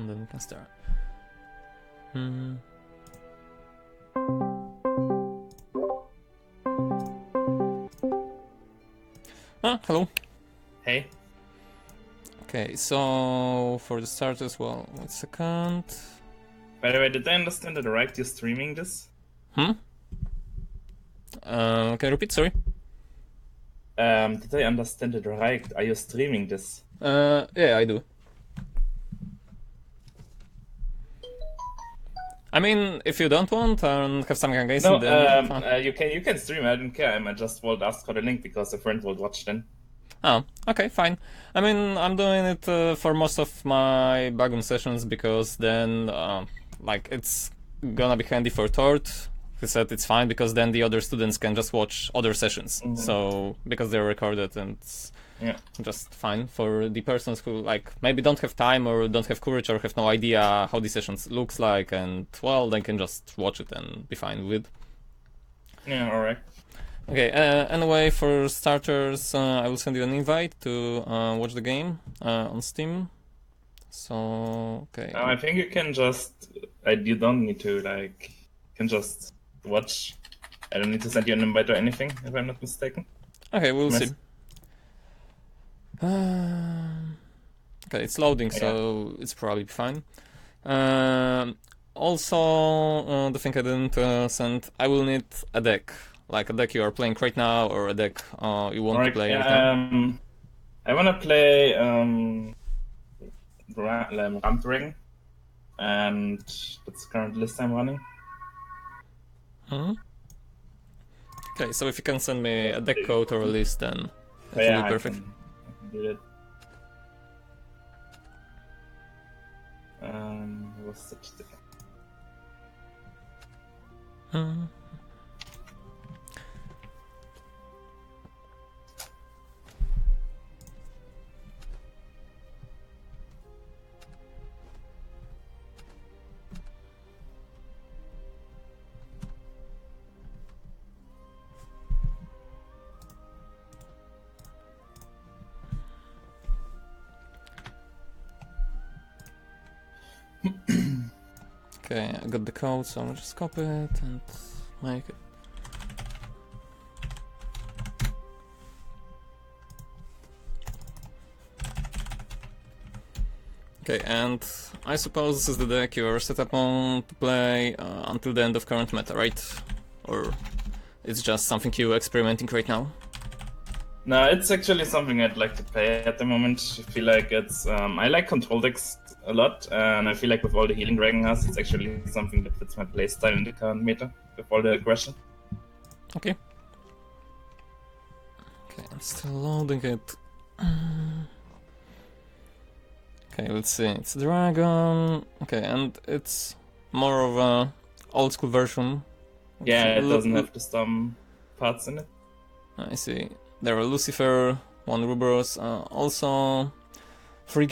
and then we can start. Hello. Hey. Okay, so for the starters, well, wait a second. By the way, did I understand it right? You're streaming this? Can you repeat? Sorry. Did I understand it right? Are you streaming this? Yeah, I do. I mean, if you don't want and have something against No, it, then you can stream. I don't care. I just would ask for the link because a friend would watch then. Oh, okay, fine. I mean, I'm doing it for most of my background sessions because then, like, it's gonna be handy for Tort. He said it's fine because then the other students can just watch other sessions. So, because they're recorded and it's just fine for the persons who, like, maybe don't have time or don't have courage or have no idea how the sessions looks like, and, well, they can just watch it and be fine with it. Yeah, alright. Okay, anyway, for starters, I will send you an invite to watch the game on Steam. So, okay. I think you can just... you don't need to, like... You can just watch. I don't need to send you an invite or anything, if I'm not mistaken. Okay, we'll see. Okay, it's loading, so it's probably fine. Also, the thing I didn't send, I will need a deck. Like a deck you are playing right now, or a deck you want to play right now. I want to play Ramped Ring, and that's the current list I'm running. Okay, so if you can send me a deck code or a list, then that will be perfect. I can do that. What's that? Okay, I got the code, so I'll just copy it and make it. Okay, and I suppose this is the deck you're set up on to play until the end of current meta, right? Or it's just something you're experimenting right now? No, it's actually something I'd like to play at the moment. I feel like it's... I like control decks a lot, and I feel like with all the healing Dragon has, it's actually something that fits my playstyle in the current meta, with all the aggression. Okay. Okay, I'm still loading it. Okay, let's see. It's Dragon. Okay, and it's more of a old school version. Yeah, it doesn't have the storm parts in it. I see. There are Lucifer, 1 Ruberos, also 2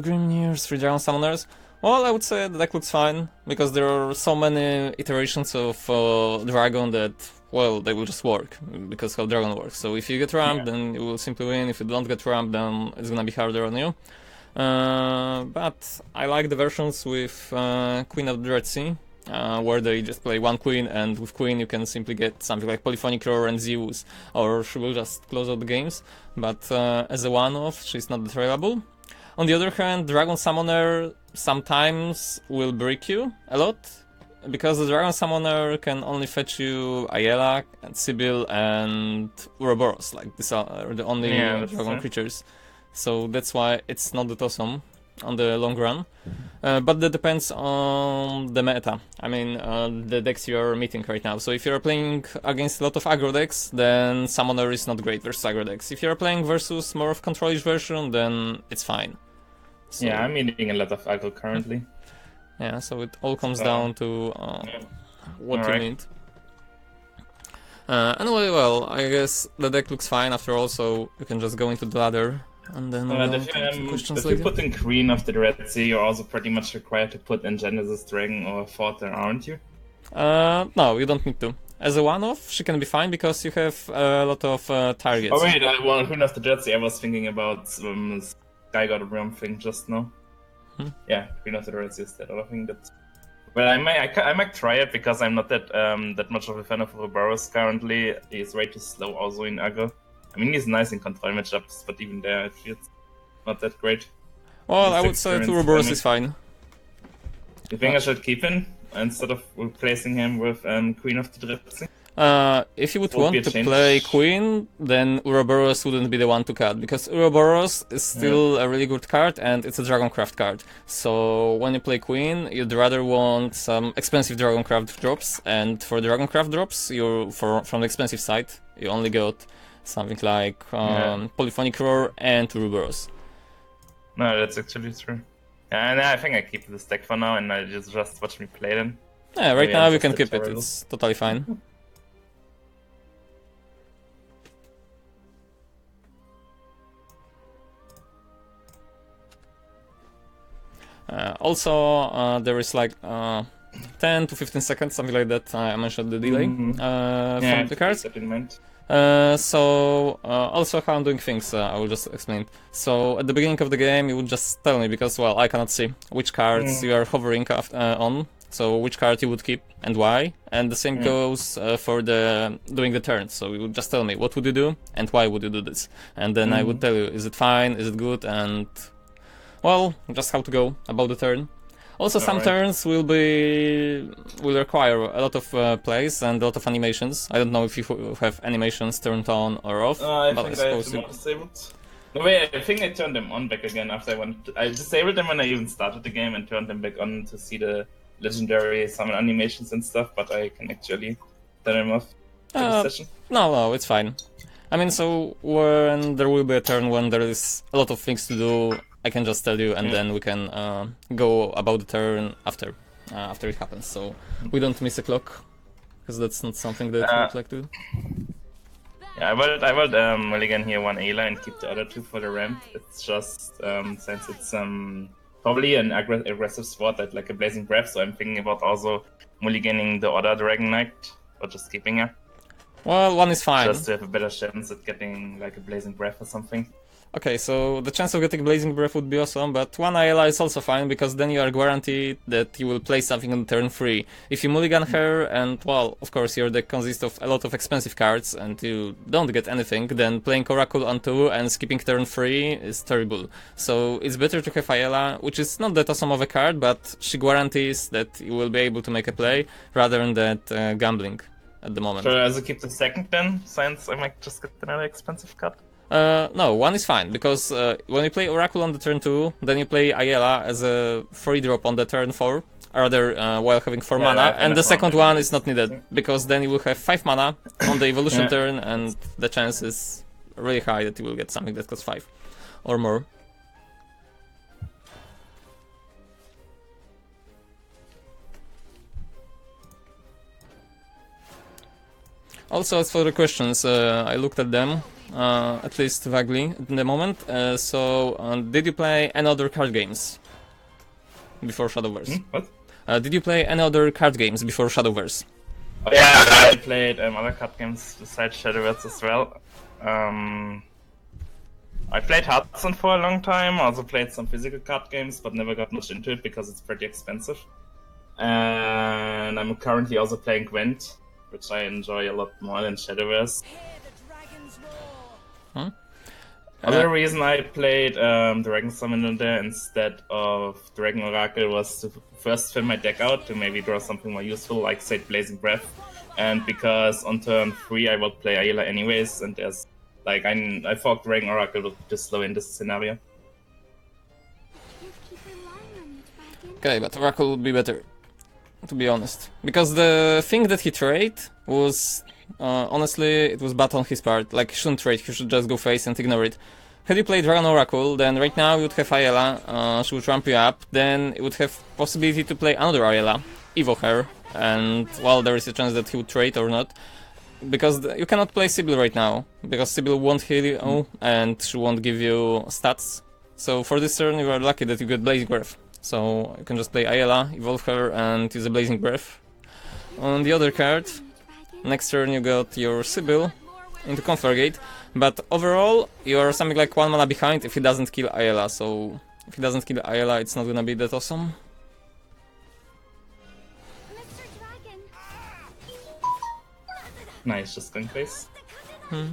Grimneers, 3 Dragon Summoners. Well, I would say the deck looks fine, because there are so many iterations of Dragon that, well, they will just work, because how Dragon works. So if you get ramped, then you will simply win. If you don't get ramped, then it's gonna be harder on you. But I like the versions with Queen of the Red Sea, where they just play 1 queen, and with queen you can simply get something like Polyphonic Roar and Zeus, or she will just close out the games. But as a one-off, she's not tradable. On the other hand, Dragon Summoner sometimes will break you a lot, because the Dragon Summoner can only fetch you Ayla and Sibyl and Ouroboros, like these are the only dragon creatures. So that's why it's not that awesome on the long run. But that depends on the meta. I mean, the decks you're meeting right now. So if you're playing against a lot of aggro decks, then Summoner is not great versus aggro decks. If you're playing versus more of controlish version, then it's fine. So, yeah, I'm meeting a lot of aggro currently. Yeah, so it all comes down to what you need. Anyway, well, I guess the deck looks fine after all, so you can just go into the ladder. And then if you put in Queen of the Red Sea, you're also pretty much required to put in Genesis Dragon or Fort there, aren't you? No, you don't need to. As a one-off, she can be fine because you have a lot of targets. Oh wait, Queen of the Red Sea, I was thinking about Sky God of Realm thing just now. Yeah, Queen of the Reds is that other thing that. Well, I might try it because I'm not that much of a fan of Ouroboros currently. He's way too slow also in aggro. I mean, he's nice in control matchups, but even there, I feel it's not that great. Well, I Just would say experience Ouroboros farming. is fine. You think I should keep him instead of replacing him with Queen of the Drifts? If you would Would be want a to change. play Queen, then Ouroboros wouldn't be the one to cut, because Ouroboros is still a really good card and it's a Dragoncraft card. So when you play Queen, you'd rather want some expensive Dragoncraft drops, and for Dragoncraft drops, from the expensive side, you only got something like Polyphonic Roar and Ouroboros. No, that's actually true. And I think I keep this deck for now, and I just watch me play them. Yeah, right Maybe now I'm you just can a keep it, tutorial. it's totally fine. Also, there is like 10 to 15 seconds, something like that. I mentioned the delay Yeah, from the cards. keep that in mind. Also how I'm doing things, I will just explain. So at the beginning of the game, you would just tell me, because, well, I cannot see which cards you are hovering on, so which card you would keep and why. And the same goes for doing the turns. So you would just tell me what would you do and why would you do this. And then I would tell you, is it fine, is it good, and, well, just how to go about the turn. Also, some turns will require a lot of plays and a lot of animations. I don't know if you have animations turned on or off, I but I think I have suppose them all disabled. No, wait, I think I turned them on back again after I disabled them when I even started the game and turned them back on to see the legendary summon animations and stuff, but I can actually turn them off for the session. No, it's fine. I mean, so when there will be a turn when there is a lot of things to do, I can just tell you, and then we can go about the turn after it happens. So we don't miss a clock, because that's not something that we would like to do. Yeah, I would mulligan here one Ayla and keep the other two for the ramp. It's just since it's probably an aggressive spot that like a Blazing Breath, so I'm thinking about also mulliganing the other Dragon Knight or just keeping her. Well, one is fine. Just to have a better chance at getting like a Blazing Breath or something. Okay, so the chance of getting Blazing Breath would be awesome, but one Ayla is also fine, because then you are guaranteed that you will play something on turn 3. If you mulligan her, and, well, of course your deck consists of a lot of expensive cards, and you don't get anything, then playing Oracle on 2 and skipping turn 3 is terrible. So it's better to have Ayla, which is not that awesome of a card, but she guarantees that you will be able to make a play, rather than that gambling at the moment. Should I also keep the second then, since I might just get another expensive card? No, one is fine, because when you play Oracle on the turn 2, then you play Ayala as a free drop on the turn 4, rather while having 4 mana, and the second one is not needed, because then you will have 5 mana on the evolution turn, and the chance is really high that you will get something that costs 5 or more. Also, as for the questions, I looked at them. At least vaguely in the moment. Did you play any other card games before Shadowverse? What? Did you play any other card games before Shadowverse? Oh, yeah, I played other card games besides Shadowverse as well. I played Hearthstone for a long time, also played some physical card games, but never got much into it because it's pretty expensive. And I'm currently also playing Gwent, which I enjoy a lot more than Shadowverse. Another reason I played Dragon Summoner there instead of Dragon Oracle was to first fill my deck out to maybe draw something more useful, like say Blazing Breath, and because on turn 3 I will play Ayla anyways, and there's like I thought Dragon Oracle would just slow in this scenario. Okay, but Oracle would be better, to be honest, because the thing that he traded was honestly, it was bad on his part. Like, he shouldn't trade, he should just go face and ignore it. Had you played Dragon Oracle, then right now you would have Ayala, she would ramp you up, then you would have possibility to play another Ayala, evo her, and, well, there is a chance that he would trade or not. Because you cannot play Sybil right now, because Sybil won't heal you, and she won't give you stats. So for this turn you are lucky that you get Blazing Breath. So you can just play Ayala, evolve her, and use a Blazing Breath. On the other card, next turn you got your Sybil into Conflagrate, but overall you are something like 1 mana behind if he doesn't kill Ayala, so if he doesn't kill Ayla, it's not gonna be that awesome. Nice, just going face. Hmm.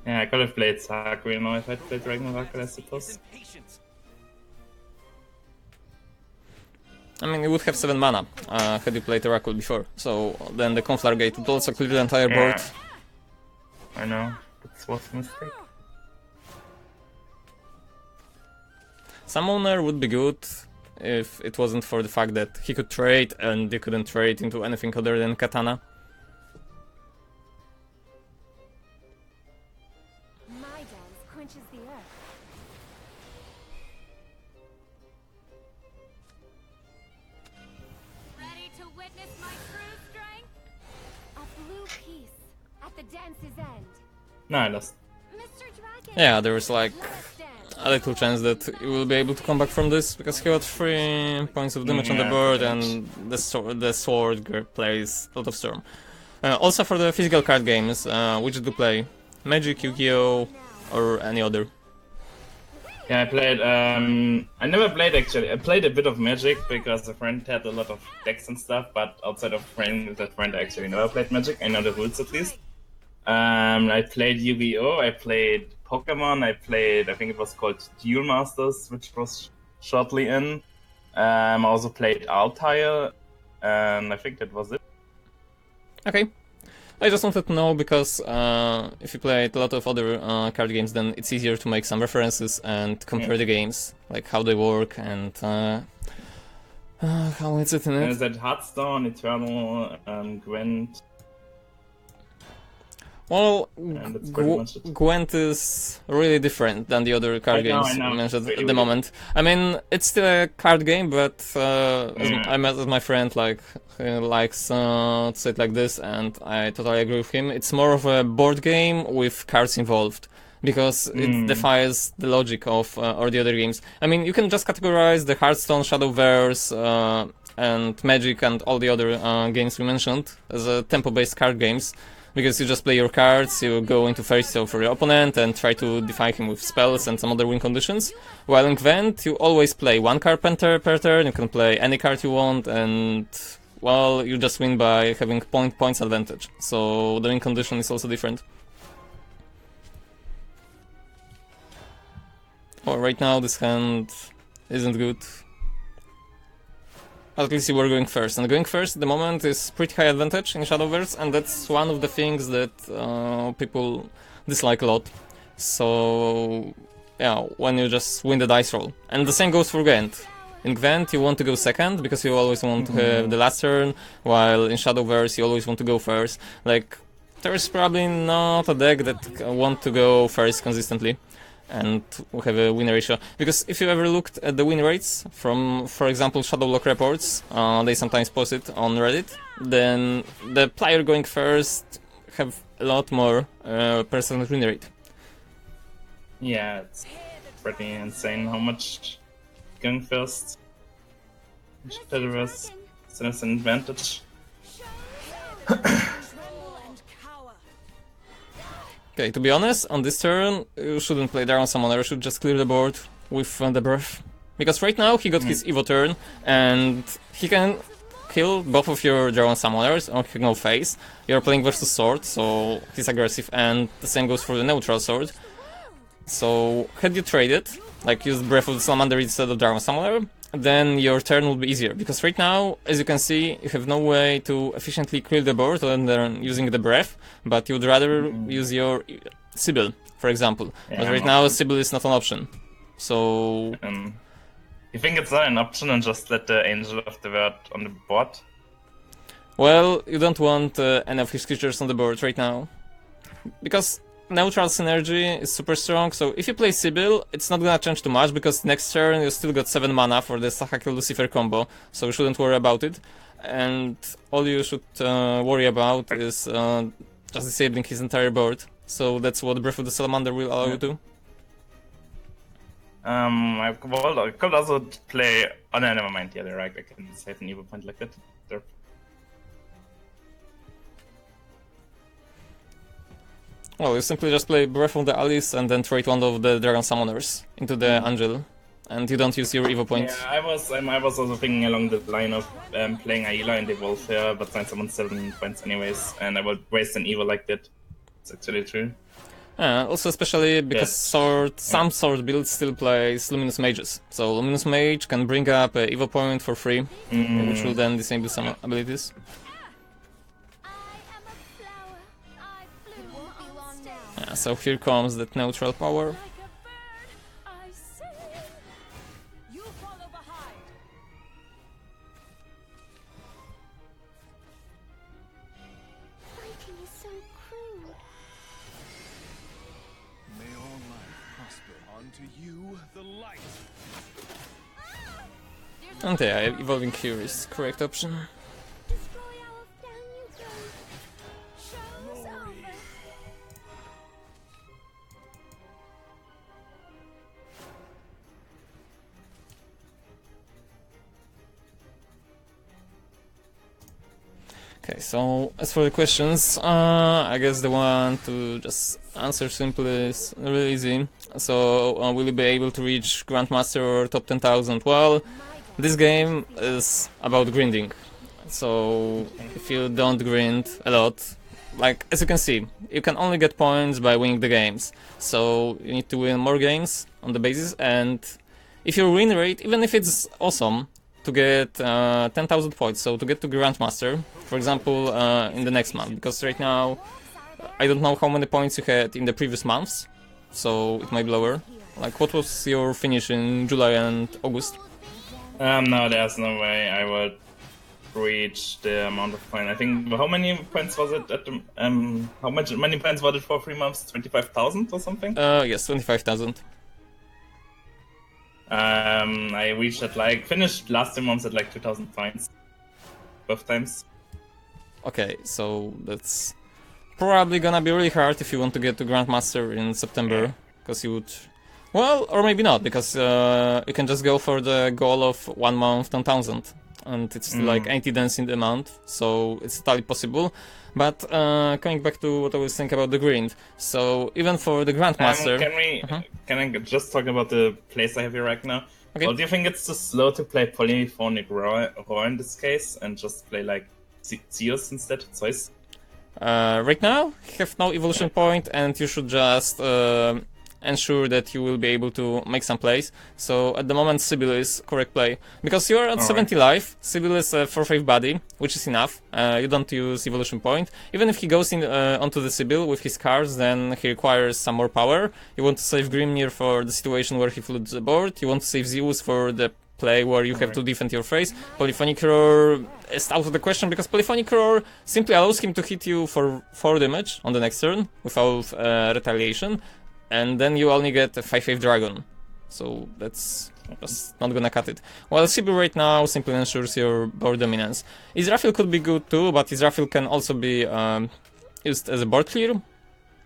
Yeah, I could have played Saku, you know, if I'd played Ragnarok, I suppose. I mean, you would have 7 mana had you played Oracle before, so then the Conflare Gate would also clear the entire board. I know, that was a mistake. Summoner would be good if it wasn't for the fact that he could trade and you couldn't trade into anything other than Katana. My dance quenches the earth. Ready to witness my true strength? A blue piece at the dance's end. No, I lost. Mr. Dragon. Yeah, there was like Last dance. a little chance that you will be able to come back from this, because he got 3 points of damage on the Yeah, board, pretty and the sword plays a lot of Storm. Also for the physical card games, which do you play? Magic, Yu-Gi-Oh, or any other? Yeah, I played, I never played actually. I played a bit of Magic because a friend had a lot of decks and stuff, but outside of playing with that friend, I actually never played Magic. I know the rules at least. I played Yu-Gi-Oh, I played Pokemon, I think it was called Duel Masters, which was shortly in. I also played Altair, and I think that was it. Okay. I just wanted to know because if you played a lot of other card games, then it's easier to make some references and compare the games, like how they work and how is it in And it. is that Hearthstone, Eternal, Gwent? Well, And that's pretty much it. Gwent is really different than the other card I know, games I know. mentioned Really, at the really. moment. I mean, it's still a card game, but I met with my friend, like, he likes to say it like this, and I totally agree with him. It's more of a board game with cards involved, because it defies the logic of or the other games. I mean, you can just categorize the Hearthstone, Shadowverse, and Magic and all the other games we mentioned as tempo-based card games. Because you just play your cards, you go into face for your opponent and try to defy him with spells and some other win conditions. While in Gwent, you always play one card per turn, you can play any card you want, and, well, you just win by having points advantage. So the win condition is also different. Oh, right now this hand isn't good. At least you were going first, and going first at the moment is pretty high advantage in Shadowverse, and that's one of the things that people dislike a lot. So, yeah, when you just win the dice roll. And the same goes for Gwent. In Gwent you want to go second, because you always want to have the last turn, while in Shadowverse you always want to go first. Like, there's probably not a deck that want to go first consistently and we have a win ratio. Because if you ever looked at the win rates from, for example, Shadowlock reports, they sometimes post it on Reddit, then the player going first have a lot more percent win rate. Yeah, it's pretty insane how much going first Shadowverse is an advantage. Okay, to be honest, on this turn, you shouldn't play Dragon Summoner, you should just clear the board with the Breath. Because right now he got his Evo turn, and he can kill both of your Dragon Summoners, or he can go face. You're playing versus Sword, so he's aggressive, and the same goes for the neutral Sword. So, had you traded, like used Breath of the Salamander instead of Dragon Summoner, then your turn will be easier. Because right now, as you can see, you have no way to efficiently clear the board other than using the Breath, but you'd rather use your Sybil, for example. Yeah, But right now, Sybil is not an option. So, You think it's not an option and just let the Angel of the Word on the board? well, you don't want any of his creatures on the board right now. Because neutral synergy is super strong, so if you play Sybil, it's not gonna change too much, because next turn you still got 7 mana for the Sahakil Lucifer combo, so you shouldn't worry about it. And all you should worry about is just disabling his entire board, so that's what Breath of the Salamander will allow you to. I could also play... Oh no, never mind, yeah, they're right, I can save an Evo point like that. They're... Well, you simply just play Breath of the Alice and then trade one of the Dragon Summoners into the Angel, and you don't use your Evo point. Yeah, I was also thinking along the line of playing Aila and Evolve here, but since I'm on 7 points anyways, and I would waste an Evo like that. It's actually true. Also, especially because some sword builds still plays Luminous Mages. So Luminous Mage can bring up an Evo point for free, which will then disable some abilities. I am a flower. I bloom on stem. Yeah, so here comes that neutral power. Like a bird, I sing. You follow behind. Fighting is so cruel. May all life prosper. Unto you the light. And yeah, evolving here is correct option. Destroy our down you go. Show's over. Okay, so as for the questions, I guess the one to just answer simply is really easy. So, will you be able to reach Grandmaster or top 10,000? Well, this game is about grinding. So, if you don't grind a lot, like as you can see, you can only get points by winning the games. So, you need to win more games on the basis, and if your win rate, even if it's awesome, to get 10,000 points, so to get to Grandmaster, for example, in the next month, because right now I don't know how many points you had in the previous months, so it might be lower. Like, what was your finish in July and August? No, there's no way I would reach the amount of points. I think, how many points was it at the, many points was it for 3 months? 25,000 or something? Yes, 25,000. I reached at finished last 2 months at 2,000 points. Both times. Okay, so that's probably gonna be really hard if you want to get to Grandmaster in September, because you would... Well, or maybe not, because you can just go for the goal of 1 month 10,000, and it's like 80 dance in the month, so it's totally possible. But coming back to what I was thinking about the grind, so even for the Grandmaster... Can I just talk about the place I have here right now? Okay. Well, do you think it's too slow to play Polyphonic Roar in this case, and just play Zeus instead, Zeus? Right now, you have no evolution point, and you should just ensure that you will be able to make some plays. So at the moment, Sibyl is correct play. Because you are at 70 life, Sibyl is a 4-5 body, which is enough. You don't use evolution point. Even if he goes in onto the Sibyl with his cards, then he requires some more power. You want to save Grimnir for the situation where he floods the board. You want to save Zeus for the play where you have to defend your face. Polyphonic Roar is out of the question, because Polyphonic Roar simply allows him to hit you for 4 damage on the next turn without retaliation, and then you only get a 5-5 dragon. So that's just not gonna cut it. While Sibyl right now simply ensures your board dominance. Israfil could be good too, but Israfil can also be used as a board clear,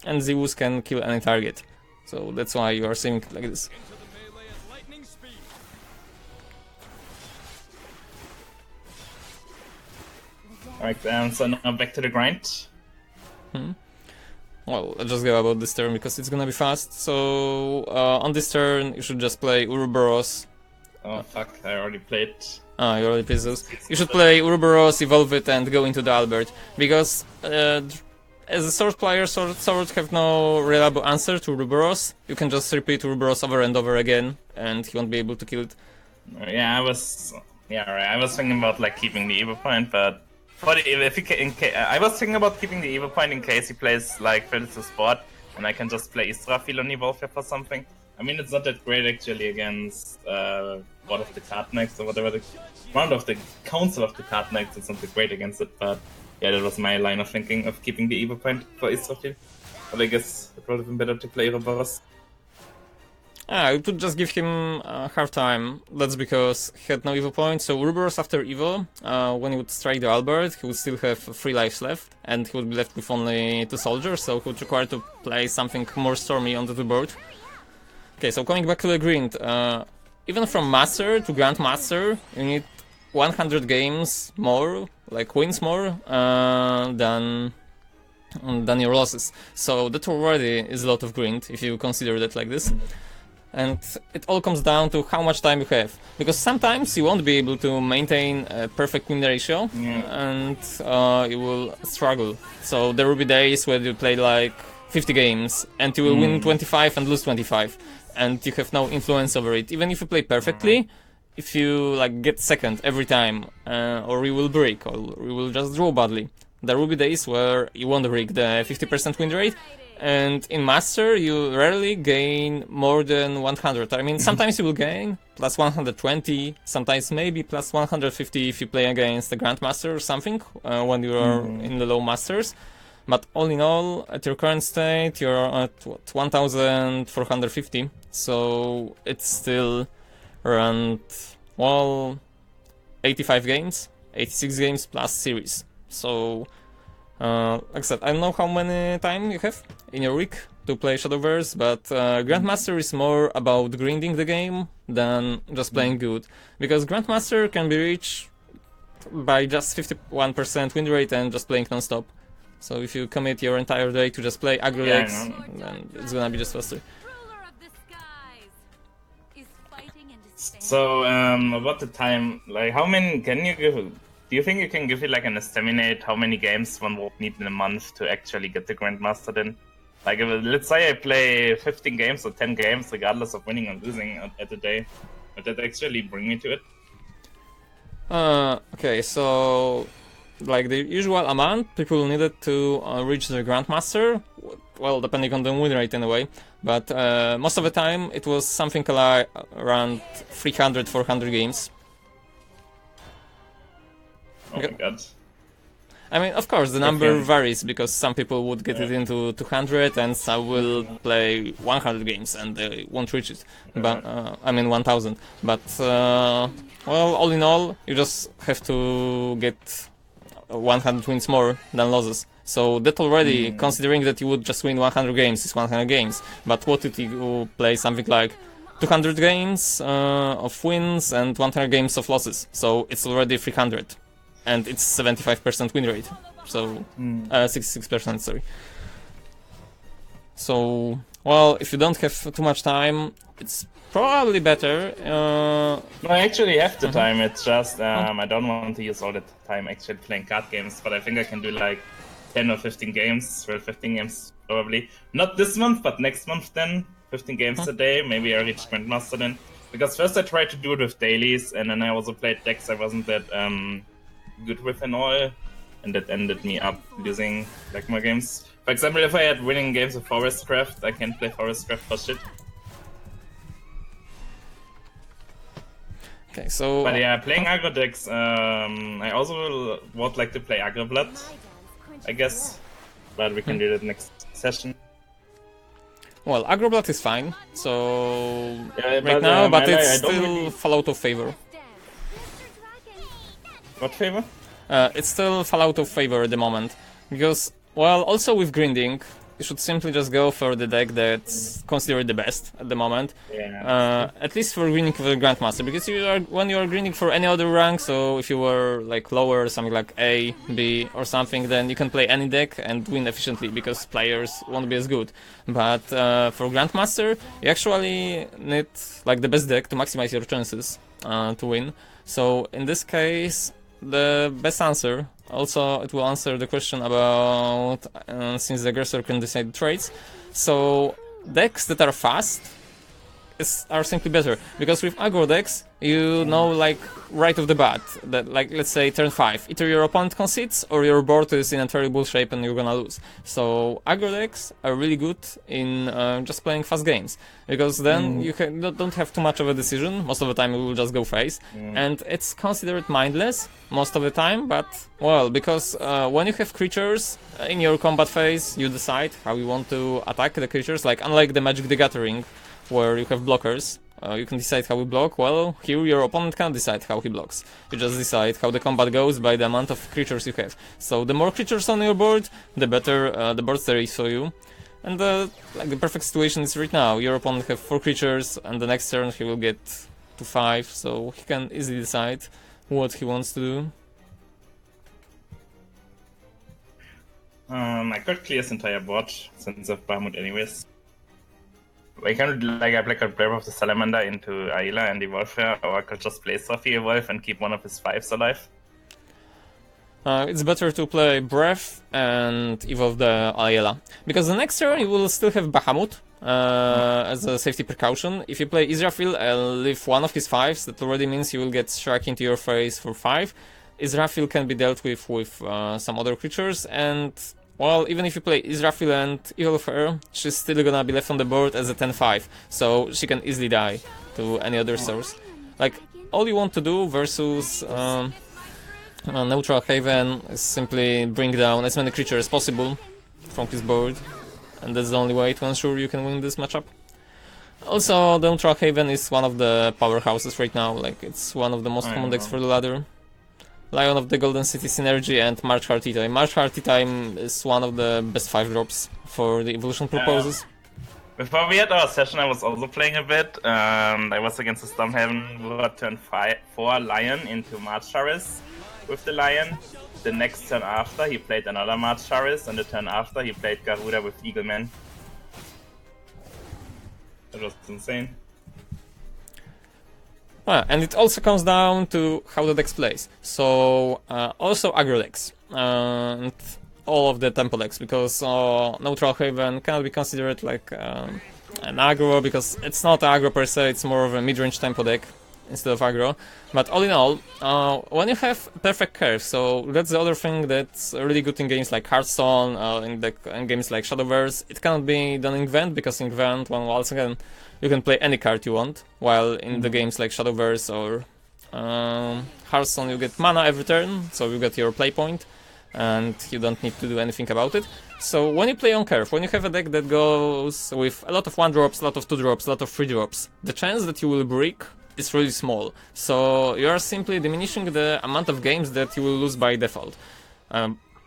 and Zeus can kill any target. So that's why you are seeing it like this. Alright, so now back to the grind. Well, I'll just go about this turn because it's gonna be fast. So, on this turn, you should just play Ouroboros. Oh fuck, I already played. Ah, you already played those. You should play Ouroboros, evolve it, and go into the Albert. Because, as a sword player, swords have no reliable answer to Ouroboros. You can just repeat Ouroboros over and over again, and he won't be able to kill it. Yeah, I was thinking about keeping the Evo point, but I was thinking about keeping the Evo point in case he plays Felix's Sport, and I can just play Israfil on Evolve for something. I mean, it's not that great actually against one of the card knights or whatever, one of the council of the card knights. It's not that great against it, but yeah, that was my line of thinking of keeping the Evo point for Israfil. But I guess it would have been better to play Ouroboros. It would just give him a hard time. That's because he had no Evo point. So Ouroboros after Evo, when he would strike the Albert, he would still have 3 lives left, and he would be left with only 2 soldiers, so he would require to play something more stormy onto the board. Okay, so coming back to the grind, even from Master to Grandmaster, you need 100 games more, wins more, than than your losses. So that already is a lot of grind if you consider that like this. And it all comes down to how much time you have, because sometimes you won't be able to maintain a perfect win ratio, and you will struggle. So there will be days where you play like 50 games and you will win 25 and lose 25, and you have no influence over it. Even if you play perfectly, if you like get second every time, or you will break, or you will just draw badly, there will be days where you won't break the 50% win rate. And in Master, you rarely gain more than 100. I mean, sometimes you will gain plus 120, sometimes maybe plus 150 if you play against the Grandmaster or something, when you are in the low Masters. But all in all, at your current state, you're at, what, 1450. So it's still around, well, 85 games, 86 games plus series. So... like I said, I don't know how many time you have in your week to play Shadowverse, but Grandmaster is more about grinding the game than just playing good. Because Grandmaster can be reached by just 51% win rate and just playing non-stop. So if you commit your entire day to just play aggro decks, then it's gonna be just faster. Ruler of the skies is fighting in despair. So, about the time, like, how many can you give? Do you think you can give it like an estimate how many games one would need in a month to actually get the Grandmaster then? Like, let's say I play 15 games or 10 games, regardless of winning or losing at a day, would that actually bring me to it? Okay, so... like the usual amount people needed to reach the Grandmaster, well, depending on the win rate anyway, but most of the time it was something like around 300-400 games. Oh my god. I mean, of course, the number varies, because some people would get it into 200 and some will play 100 games and they won't reach it. But I mean 1000. But, well, all in all, you just have to get 100 wins more than losses. So that already, considering that you would just win 100 games, is 100 games. But what if you play something like 200 games of wins and 100 games of losses? So it's already 300. And it's 75% win rate. So, 66%, sorry. So, well, if you don't have too much time, it's probably better. No, I actually have the time, it's just, I don't want to use all the time actually playing card games, but I think I can do like 10 or 15 games, well, 15 games probably. Not this month, but next month then, 15 games a day, maybe I reach Grandmaster then. Because first I tried to do it with dailies, and then I also played decks I wasn't that good with and all, and that ended me up losing like more games. For example, if I had winning games of Forestcraft, I can't play Forestcraft for shit. Okay, so... But yeah, playing aggro decks, I also would like to play Aggro Blood, I guess, but we can do that next session. Well, Aggro Blood is fine, so... Yeah, right now, but I it's don't still really... fall out of favor. What favor? It's still fall out of favor at the moment, because, well, also with grinding, you should simply just go for the deck that's considered the best at the moment. Yeah. At least for grinding for the Grandmaster, because when you are grinding for any other rank, so if you were like lower, something like A, B or something, then you can play any deck and win efficiently, because players won't be as good. But for Grandmaster, you actually need like the best deck to maximize your chances to win. So in this case, the best answer, also it will answer the question about since the aggressor can decide traits, so decks that are fast are simply better, because with aggro decks you know, like right off the bat that, like, let's say turn 5, either your opponent concedes or your board is in a terrible shape and you're gonna lose. So aggro decks are really good in just playing fast games, because then you don't have too much of a decision. Most of the time you will just go face, and it's considered mindless most of the time, but, well, because when you have creatures in your combat phase, you decide how you want to attack the creatures, like unlike the Magic the Gathering, where you have blockers, you can decide how you block. Well, here your opponent can't decide how he blocks. You just decide how the combat goes by the amount of creatures you have. So the more creatures on your board, the better the board there is for you. And like the perfect situation is right now. Your opponent have 4 creatures, and the next turn he will get to 5, so he can easily decide what he wants to do. I could clear this entire board since I have Bahamut anyways. I can like I could Brave of the Salamander into Ayla and evolve her, or I could just play Sophie evolve and keep one of his 5s alive. It's better to play Breath and evolve the Ayla. Because the next turn you will still have Bahamut as a safety precaution. If you play Israfil and leave one of his 5s, that already means you will get Strike into your face for 5. Israfil can be dealt with some other creatures, and well, even if you play Israfil and evolve her, she's still gonna be left on the board as a 10-5, so she can easily die to any other source. Like, all you want to do versus Neutral Haven is simply bring down as many creatures as possible from his board, and that's the only way to ensure you can win this matchup. Also, the Neutral Haven is one of the powerhouses right now, like it's one of the most common decks for the ladder. Lion of the Golden City Synergy and March Hearty Time. March Hearty Time is one of the best 5 drops for the evolution purposes. Before we had our session, I was also playing a bit. I was against the Stormhaven who had turn 4 Lion into March Charis with the Lion. The next turn after, he played another March Charis, and the turn after, he played Garuda with Eagleman. That was insane. And it also comes down to how the decks plays. So, also aggro decks. And all of the tempo decks, because Neutral Haven cannot be considered like an aggro, because it's not aggro per se, it's more of a mid-range tempo deck instead of aggro. But all in all, when you have perfect curve, so that's the other thing that's really good in games like Hearthstone, in games like Shadowverse. It cannot be done in Gwent, because in Gwent, well, once again, you can play any card you want, while in the games like Shadowverse or Hearthstone you get mana every turn, so you get your play point, and you don't need to do anything about it. So when you play on curve, when you have a deck that goes with a lot of 1-drops, a lot of 2-drops, a lot of 3-drops, the chance that you will brick is really small. So you are simply diminishing the amount of games that you will lose by default.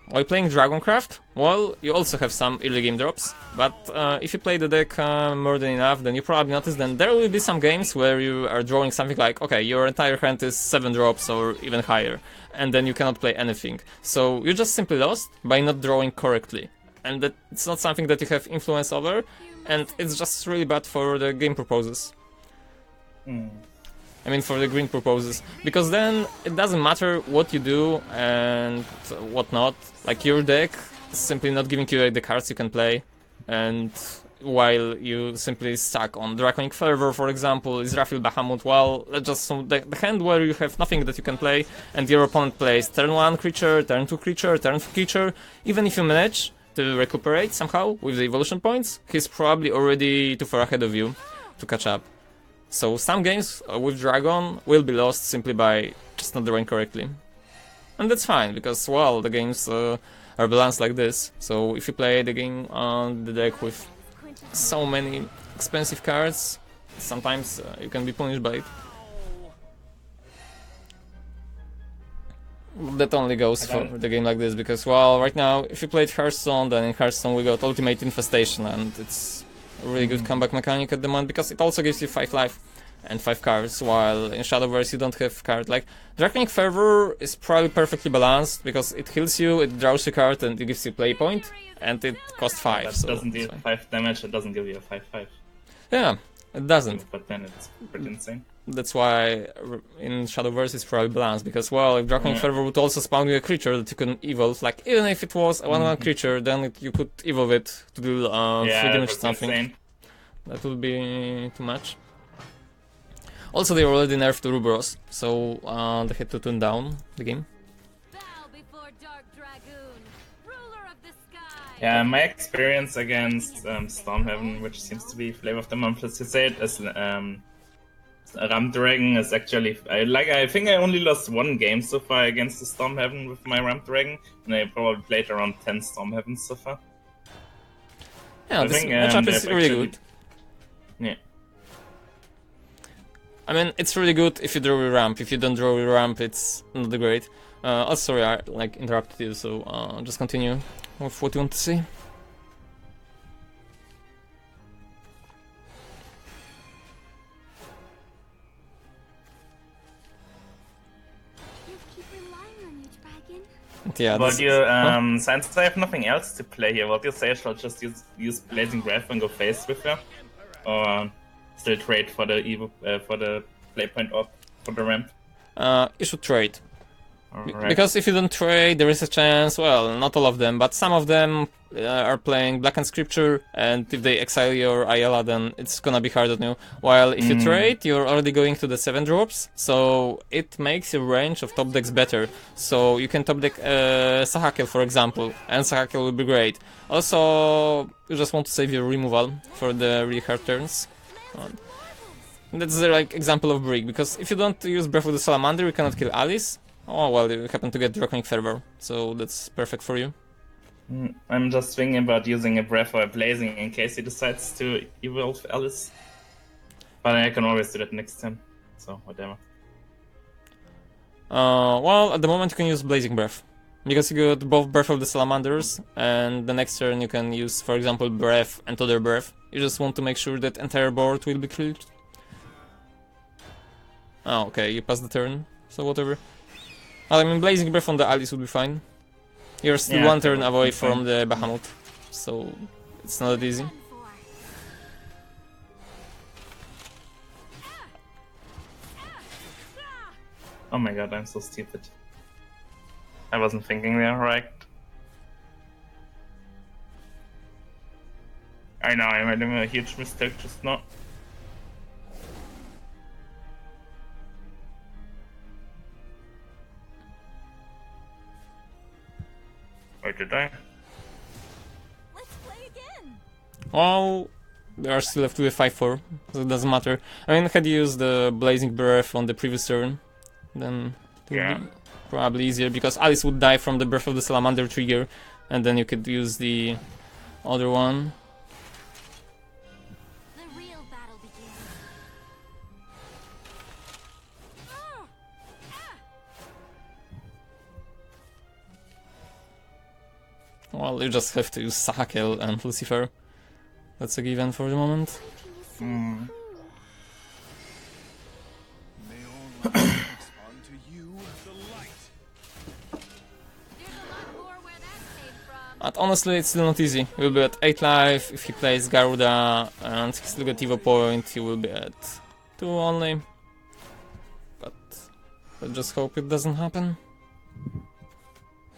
While playing Dragoncraft, well, you also have some early game drops, but if you play the deck more than enough, then you probably notice that there will be some games where you are drawing something like, okay, your entire hand is 7 drops or even higher, and then you cannot play anything. So you just simply lost by not drawing correctly, and that it's not something that you have influence over, and it's just really bad for the game purposes. I mean, for the green purposes, because then it doesn't matter what you do and whatnot. Like, your deck is simply not giving you the cards you can play, and while you simply stuck on Draconic Fervor, for example, Israfil Bahamut, well, that's just the hand where you have nothing that you can play, and your opponent plays turn 1 creature, turn 2 creature, turn 3 creature. Even if you manage to recuperate somehow with the evolution points, he's probably already too far ahead of you to catch up. So some games with Dragon will be lost simply by just not drawing correctly. And that's fine, because, well, the games are balanced like this. So if you play the game on the deck with so many expensive cards, sometimes you can be punished by it. That only goes for the game like this, because, well, right now, if you played Hearthstone, then in Hearthstone we got Ultimate Infestation, and it's a really good comeback mechanic at the moment, because it also gives you 5 life and 5 cards, while in Shadowverse you don't have card. Like, Draconic Fervor is probably perfectly balanced, because it heals you, it draws you card, and it gives you play point, and it costs 5. That so doesn't do 5 damage, it doesn't give you a 5/5. Yeah, it doesn't. But then it's pretty insane. That's why in Shadowverse it's probably balanced, because, well, if Draconic Fervor would also spawn you a creature that you can evolve, like, even if it was a 1/1 creature, then you could evolve it to do 3 damage something. Insane. That would be too much. Also, they already nerfed Ruboros, so they had to tune down the game. Bow before Dark Dragoon, ruler of the sky. Yeah, my experience against Stormhaven, which seems to be flavor of the month, as you said, is Ram Dragon is actually I think I only lost 1 game so far against the Stormhaven with my Ram Dragon, and I probably played around 10 Stormhavens so far. Yeah, this matchup is really good. Yeah. I mean, it's really good if you draw a ramp. If you don't draw a ramp, it's not great. Oh, sorry, I interrupted you, so just continue with what you want to see. You keep relying on you, dragon. Yeah, But this you, huh? since I have nothing else to play here, what do you say? I should just use Blazing Breath and go face with her, or still trade for the for the play point up for the ramp? You should trade. Alright. Because if you don't trade, there is a chance, well, not all of them, but some of them are playing Black and Scripture, and if they exile your Ayala, then it's gonna be hard on you. While if you trade, you're already going to the 7 drops, so it makes your range of top decks better. So you can top deck Sahakel, for example, and Sahakel will be great. Also, you just want to save your removal for the really hard turns. That's the like example of Brick, because if you don't use Breath of the Salamander, you cannot kill Alice. Oh well, you happen to get Draconic Fervor, so that's perfect for you. I'm just thinking about using a Breath or a Blazing in case he decides to evolve Alice. But I can always do that next time, so whatever. Well, at the moment you can use Blazing Breath, because you got both Breath of the Salamanders, and the next turn you can use, for example, Breath and other Breath. You just want to make sure that entire board will be cleared. Oh, okay, you passed the turn, so whatever. I mean, Blazing Breath on the Alice would be fine. You're still one turn away from the Bahamut, so it's not that easy. Oh my god, I'm so stupid. I wasn't thinking there, right? I know, I made a huge mistake just now. Wait, did I? Let's play again. Well, they are still left with a 5-4, so it doesn't matter. I mean, had you used the Blazing Breath on the previous turn, then it would be probably easier, because Alice would die from the Breath of the Salamander trigger, and then you could use the other one. The real battle begins. Well, you just have to use Sahakel and Lucifer. That's a given for the moment. May all lights unto you the light. There's a lot more where that came from. But honestly, it's still not easy. He will be at 8 life, if he plays Garuda and he still got Evo point, he will be at 2 only. But let's just hope it doesn't happen.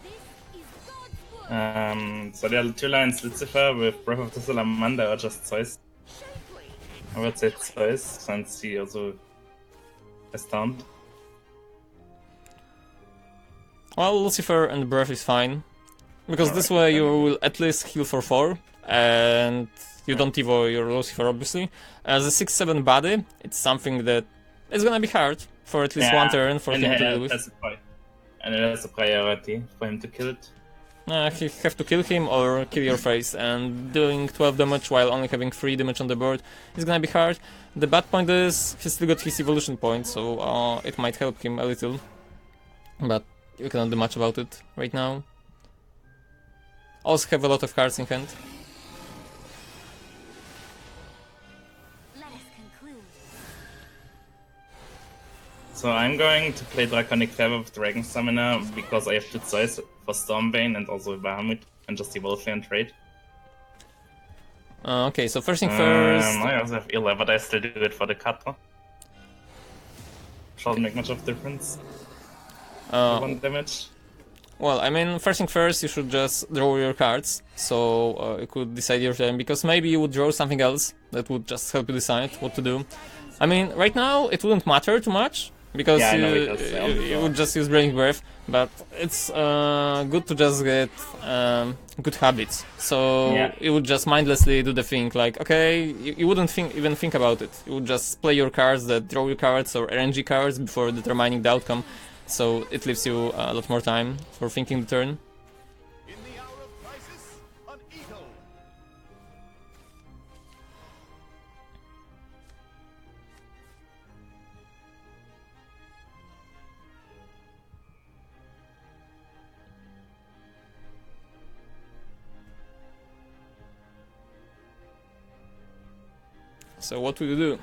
This is God's word. So there are 2 lines, Lucifer with Breath of the Salamander or just Zeus. I would say Zeus, since he also is stunned. Well, Lucifer and Breath is fine. Because this way you will at least heal for 4, and you don't evo your Lucifer obviously. As a 6-7 body, it's something that is gonna be hard for at least one turn for him to deal with. And it has a priority for him to kill it. You have to kill him or kill your face, and doing 12 damage while only having 3 damage on the board is gonna be hard. The bad point is, he still got his evolution point, so it might help him a little. But you cannot do much about it right now. Also have a lot of cards in hand. Let us conclude. So I'm going to play Draconic Fervor with Dragon Summoner because I have to Zeus for Stormbane and also Bahamut and just evolve and trade. Okay, so first thing first... I also have 11, but I still do it for the Katra. Shouldn't make much of difference. 1 damage. Well, I mean, first thing first, you should just draw your cards, so you could decide your turn, because maybe you would draw something else that would just help you decide what to do. I mean, right now it wouldn't matter too much, because you would just use Blazing Breath, but it's good to just get good habits. So you would just mindlessly do the thing, like, okay, you wouldn't even think about it. You would just play your cards that draw your cards or RNG cards before determining the outcome. So it leaves you a lot more time for thinking the turn. In the hour of crisis, an eagle. So what will you do?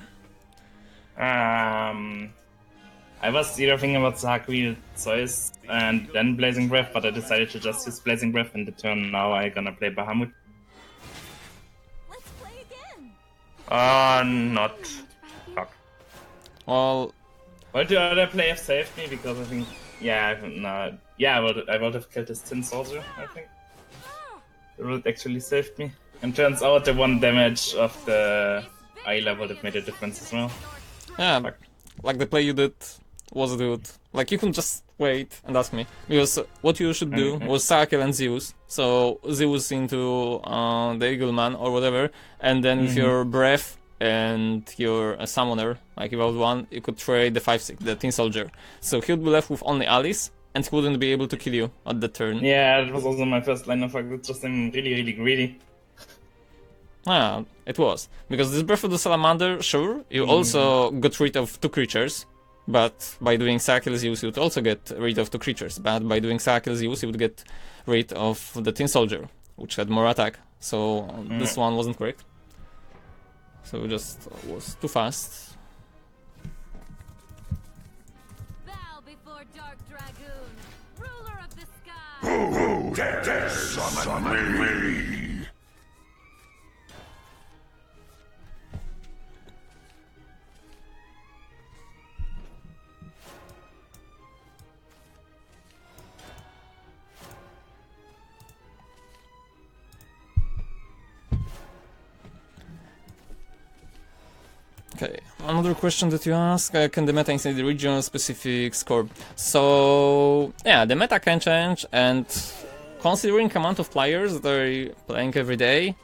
I was either thinking about Sakui Zeus and then Blazing Breath, but I decided to just use Blazing Breath in the turn. Now I'm gonna play Bahamut. Let's play again. Not. Fuck. Well, Well, the other player have saved me because I think, yeah, no, yeah, I would have killed his Tin Soldier, I think. It would actually saved me. And turns out the 1 damage of the Ayla would have made a difference as well. yeah, Fuck. like the play you did was good. Like you can just wait and ask me, because what you should do was Sarakel and Zeus. So Zeus into the Eagleman or whatever, and then with your breath and your summoner, like evolved one, you could trade the 5/6, the Tin Soldier. So he would be left with only Alice, and he wouldn't be able to kill you at the turn. Yeah, it was also my first line of it's just I'm really, really greedy. Ah, it was. Because this Breath of the Salamander, sure, you also got rid of 2 creatures, but by doing Sarakel Zeus you would also get rid of 2 creatures, but by doing Sarakel Zeus you would get rid of the Tin Soldier, which had more attack. So this one wasn't correct. So it just was too fast. Bow before Dark Dragoon, ruler of the sky. Summon me! Okay, another question that you ask, can the meta inside the region specific score? So, yeah, the meta can change, and considering amount of players that are playing every day,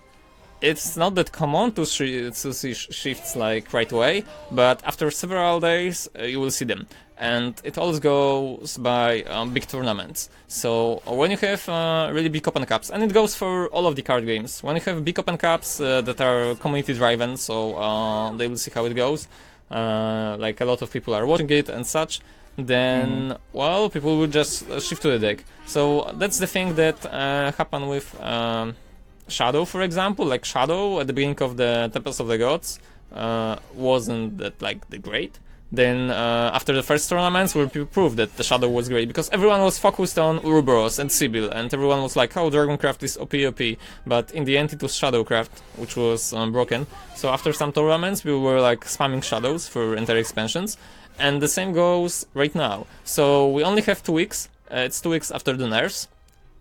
it's not that common to see shifts like right away, but after several days you will see them. And it always goes by big tournaments. So when you have really big open cups, and it goes for all of the card games, when you have big open cups that are community driven, so they will see how it goes, like a lot of people are watching it and such, then well, people will just shift to the deck. So that's the thing that happened with Shadow, for example. Like Shadow at the beginning of the Temples of the Gods wasn't that like the great. Then after the first tournaments, where people proved that the Shadow was great, because everyone was focused on Ouroboros and Sibyl, and everyone was like, oh, Dragoncraft is OP, but in the end it was Shadowcraft, which was broken. So after some tournaments, we were like spamming Shadows for entire expansions, and the same goes right now. So we only have 2 weeks, it's 2 weeks after the nerfs,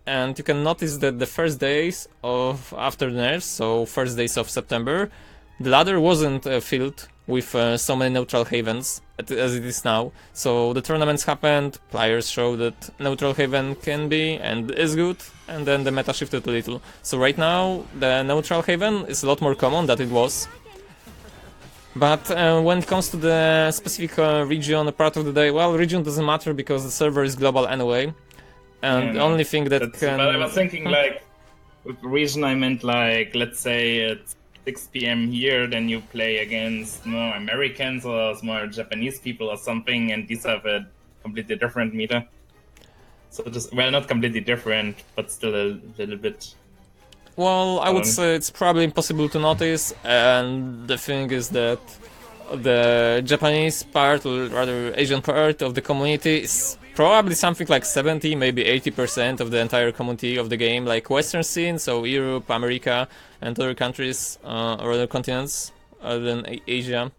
and you can notice that the first days of after the nerfs, so first days of September, the ladder wasn't filled with so many neutral havens as it is now. So the tournaments happened, players showed that neutral haven can be and is good, and then the meta shifted a little. So right now the neutral haven is a lot more common than it was. But when it comes to the specific region part of the day, well, region doesn't matter because the server is global anyway. And the only thing that can... But I was thinking like, with region I meant like, let's say it's 6 PM here, then you play against more Americans or more Japanese people or something, and these have a completely different meter. So just, well, not completely different, but still a little bit. Well, I would say it's probably impossible to notice, and the thing is that the Japanese part, or rather Asian part of the community is probably something like 70, maybe 80% of the entire community of the game, like Western scene, so Europe, America, and other countries or other continents other than Asia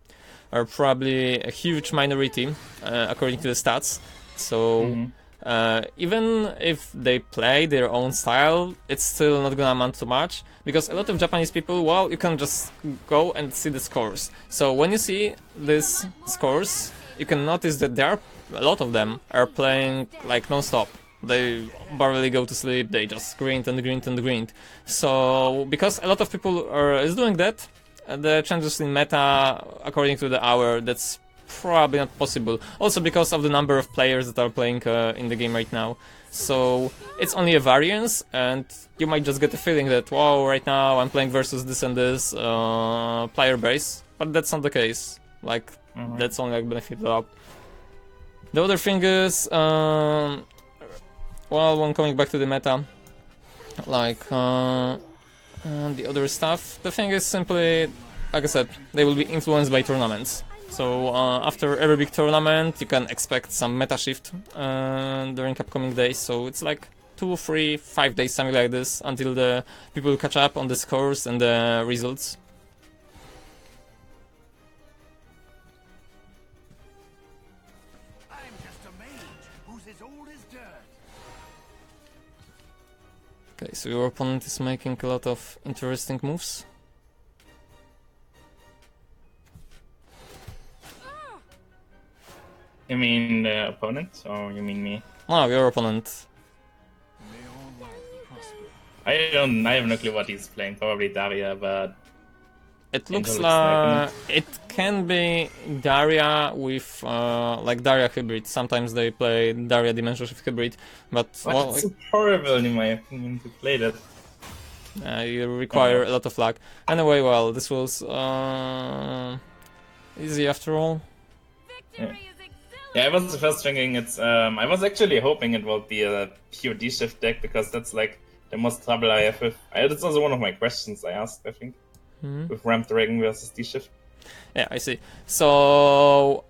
are probably a huge minority according to the stats. So even if they play their own style, it's still not gonna amount to much, because a lot of Japanese people, well, you can just go and see the scores. So when you see these scores, you can notice that there are a lot of them are playing like non-stop. They barely go to sleep, they just grind and grind and grind. So because a lot of people is doing that, the changes in meta according to the hour, that's probably not possible. Also because of the number of players that are playing in the game right now. So it's only a variance, and you might just get a feeling that, wow, right now I'm playing versus this and this player base, but that's not the case. Like, that's only like benefit out. The other thing is, well, when coming back to the meta, like the other stuff, the thing is simply, like I said, they will be influenced by tournaments. So after every big tournament, you can expect some meta shift during upcoming days. So it's like 2, 3, 5 days, something like this, until the people catch up on the scores and the results. I'm just a mage who's as old as dirt. Okay, so your opponent is making a lot of interesting moves. You mean the opponent, or you mean me? Oh, your opponent. May all life prosper. I have no clue what he's playing. Probably Daria, but It looks looks like like it can be Daria with like Daria hybrid. Sometimes they play Daria Dimension Shift hybrid, but well, it's horrible in my opinion to play that. you require a lot of luck. Anyway, well, this was easy after all. Victory is Yeah, I was first thinking it's. I was actually hoping it would be a pure D shift deck because that's like the most trouble I have with. That's also one of my questions I asked, I think, with Ramp Dragon versus D shift. Yeah, I see. So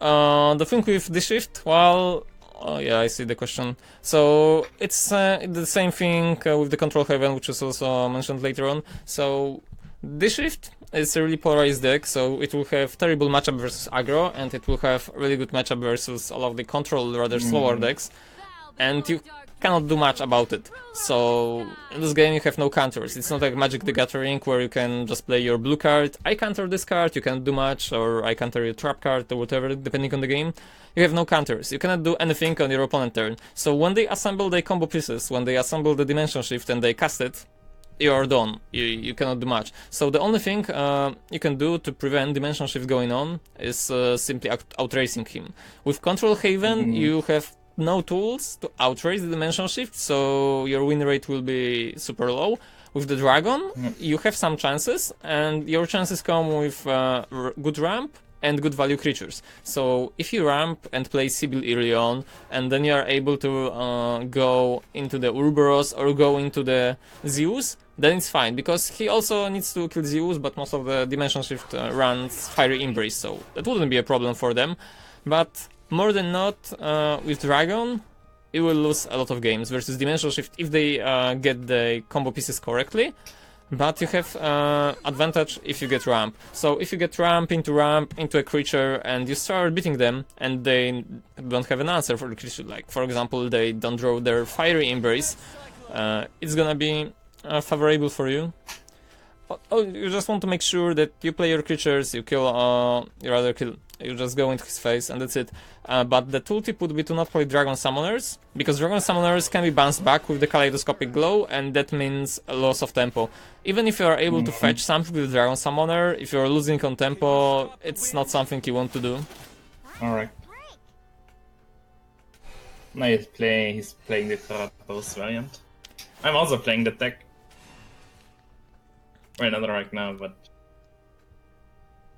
the thing with the shift, well, yeah, I see the question. So it's the same thing with the Control Haven, which is also mentioned later on. So the shift is a really polarized deck, so it will have terrible matchup versus aggro, and it will have really good matchup versus all of the control, rather slower decks, and you cannot do much about it. So in this game you have no counters. It's not like Magic the Gathering where you can just play your blue card, I counter this card, you can't do much, or I counter your trap card or whatever, depending on the game. You have no counters. You cannot do anything on your opponent's turn. So when they assemble their combo pieces, when they assemble the Dimension Shift and they cast it, you are done. You cannot do much. So the only thing you can do to prevent Dimension Shift going on is simply outracing him. With Control Haven, you have no tools to outrace the Dimension Shift, so your win rate will be super low. With the Dragon, you have some chances, and your chances come with good ramp and good value creatures. So if you ramp and play Sibyl early on, and then you are able to go into the Ouroboros or go into the Zeus, then it's fine, because he also needs to kill Zeus, but most of the Dimension Shift runs Fiery Embrace, so that wouldn't be a problem for them. But more than not, with Dragon, you will lose a lot of games versus Dimension Shift if they get the combo pieces correctly. But you have advantage if you get ramp. So if you get ramp into a creature and you start beating them and they don't have an answer for the creature, like for example they don't draw their Fiery Embrace, it's gonna be favorable for you. Oh, you just want to make sure that you play your creatures, you kill your other kill. You just go into his face and that's it. But the tooltip would be to not play Dragon Summoners, because Dragon Summoners can be bounced back with the Kaleidoscopic Glow, and that means a loss of tempo. Even if you are able to fetch something with Dragon Summoner, if you are losing on tempo, it's not something you want to do. Alright. Now he's playing the Theranos variant. I'm also playing the deck. Right, not right now, but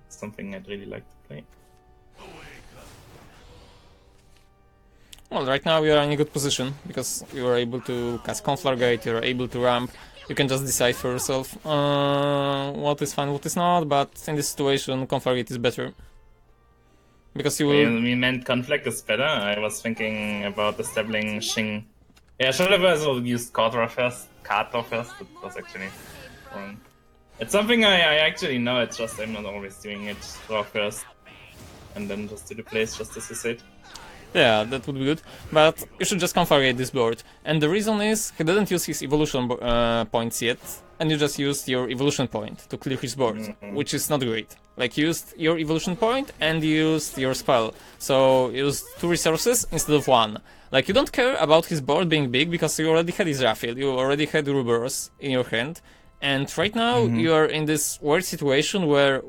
it's something I'd really like to play. Well, right now you are in a good position, because you are able to cast Conflagrate, you are able to ramp, you can just decide for yourself what is fine, what is not, but in this situation Conflagrate is better. Because you will... You meant Conflict is better? I was thinking about establishing... Yeah, Shadowverse will use card draw first. It was actually wrong. It's something I actually know, it's just I'm not always doing it. Draw first, and then just do the plays, just as you said. Yeah, that would be good, but you should just configure this board. And the reason is, he didn't use his evolution points yet, and you just used your evolution point to clear his board, which is not great. Like, you used your evolution point and you used your spell, so you used 2 resources instead of 1. Like, you don't care about his board being big, because you already had his Raphael, you already had Ouroboros in your hand, and right now you are in this weird situation where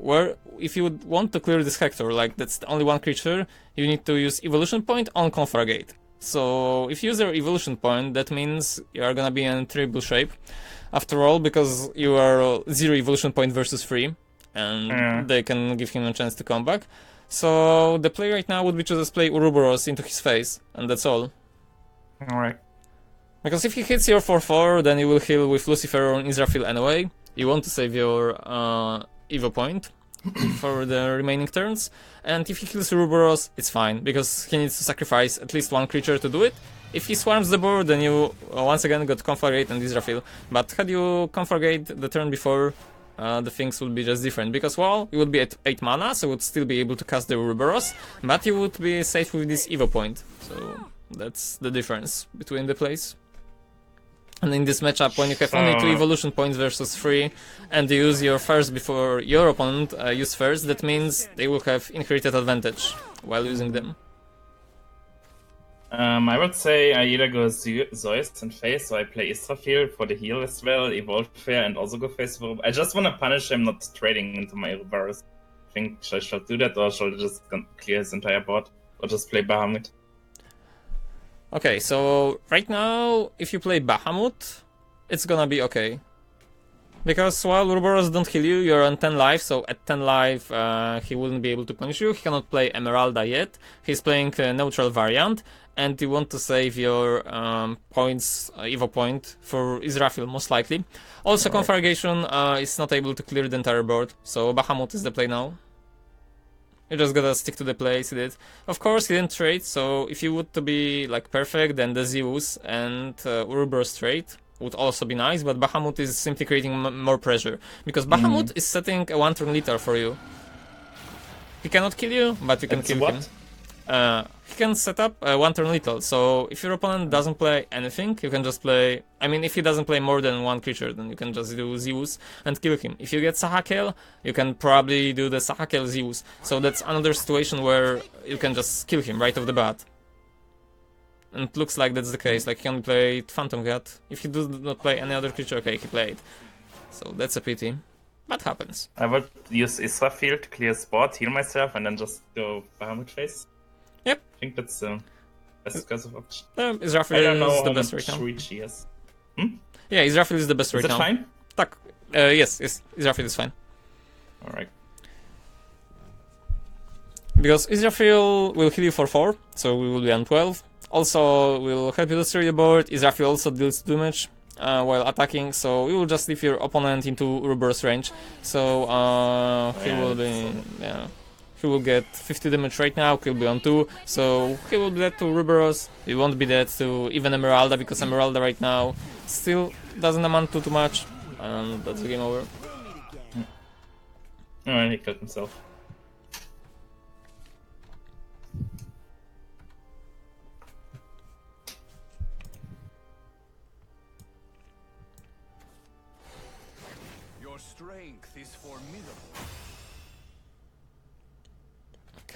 if you would want to clear this Hector, like that's the only one creature, you need to use evolution point on Conflagrate. So if you use your evolution point, that means you are gonna be in terrible shape. After all, because you are 0 evolution point versus 3, and they can give him a chance to come back. So the play right now would be to just play Ouroboros into his face, and that's all. Alright. Because if he hits your 4-4, then you will heal with Lucifer or Israfil anyway. You want to save your Evo point. for the remaining turns. And if he kills Ouroboros, it's fine, because he needs to sacrifice at least one creature to do it. If he swarms the board, then you once again got Conflagrate and Israfil. But had you Conflagrate the turn before, the things would be just different. Because, well, you would be at 8 mana, so you would still be able to cast the Ouroboros, but you would be safe with this Evo point. So that's the difference between the plays. And in this matchup, when you have only 2 evolution points versus 3, and you use your first before your opponent use first, that means they will have inherited advantage while using them. I would say I either go Zeus and face, so I play Israfil for the heal as well, evolve fair, and also go face for. I just want to punish him not trading into my Ouroboros. I think I should do that, or should I just clear his entire board, or just play Bahamut? Okay, so right now, if you play Bahamut, it's gonna be okay. Because while Ouroboros don't heal you, you're on 10 life, so at 10 life he wouldn't be able to punish you. He cannot play Emeralda yet. He's playing a neutral variant, and you want to save your points, Evo point, for Israfil most likely. Also, Conflagration is not able to clear the entire board, so Bahamut is the play now. You just gotta stick to the plays he did. Of course, he didn't trade, so if you would to be like perfect, then the Zeus and Ouroboros trade would also be nice, but Bahamut is simply creating more pressure. Because Bahamut is setting a 1-turn lethal for you. He cannot kill you, but you can kill him. He can set up a 1-turn lethal, so if your opponent doesn't play anything, you can just play... I mean, if he doesn't play more than one creature, then you can just do Zeus and kill him. If you get Sahakel, you can probably do the Sahakel Zeus. So that's another situation where you can just kill him right off the bat. And it looks like that's the case, like he only played Phantom Cat. If he does not play any other creature, okay, he played. So that's a pity. But happens. I would use Israfil to clear spot, heal myself, and then just go Bahamut face. Yep. I think that's the best course of option. Israfil I don't know is the how best much right now. reach he has. Yeah, Israfil is the best right now. Is that fine? Tak. Yes, Israfil is fine. Alright. Because Israfil will heal you for 4, so we will be on 12. Also, will help you destroy the board. Israfil also deals damage while attacking, so you will just leave your opponent into Ouroboros range. So he will be... yeah. He will get 50 damage right now, he'll be on 2, so he will be dead to Ouroboros, he won't be dead to even Emeralda, because Emeralda right now still doesn't amount to too much, and that's the game over. Alright, he killed himself. Your strength is formidable.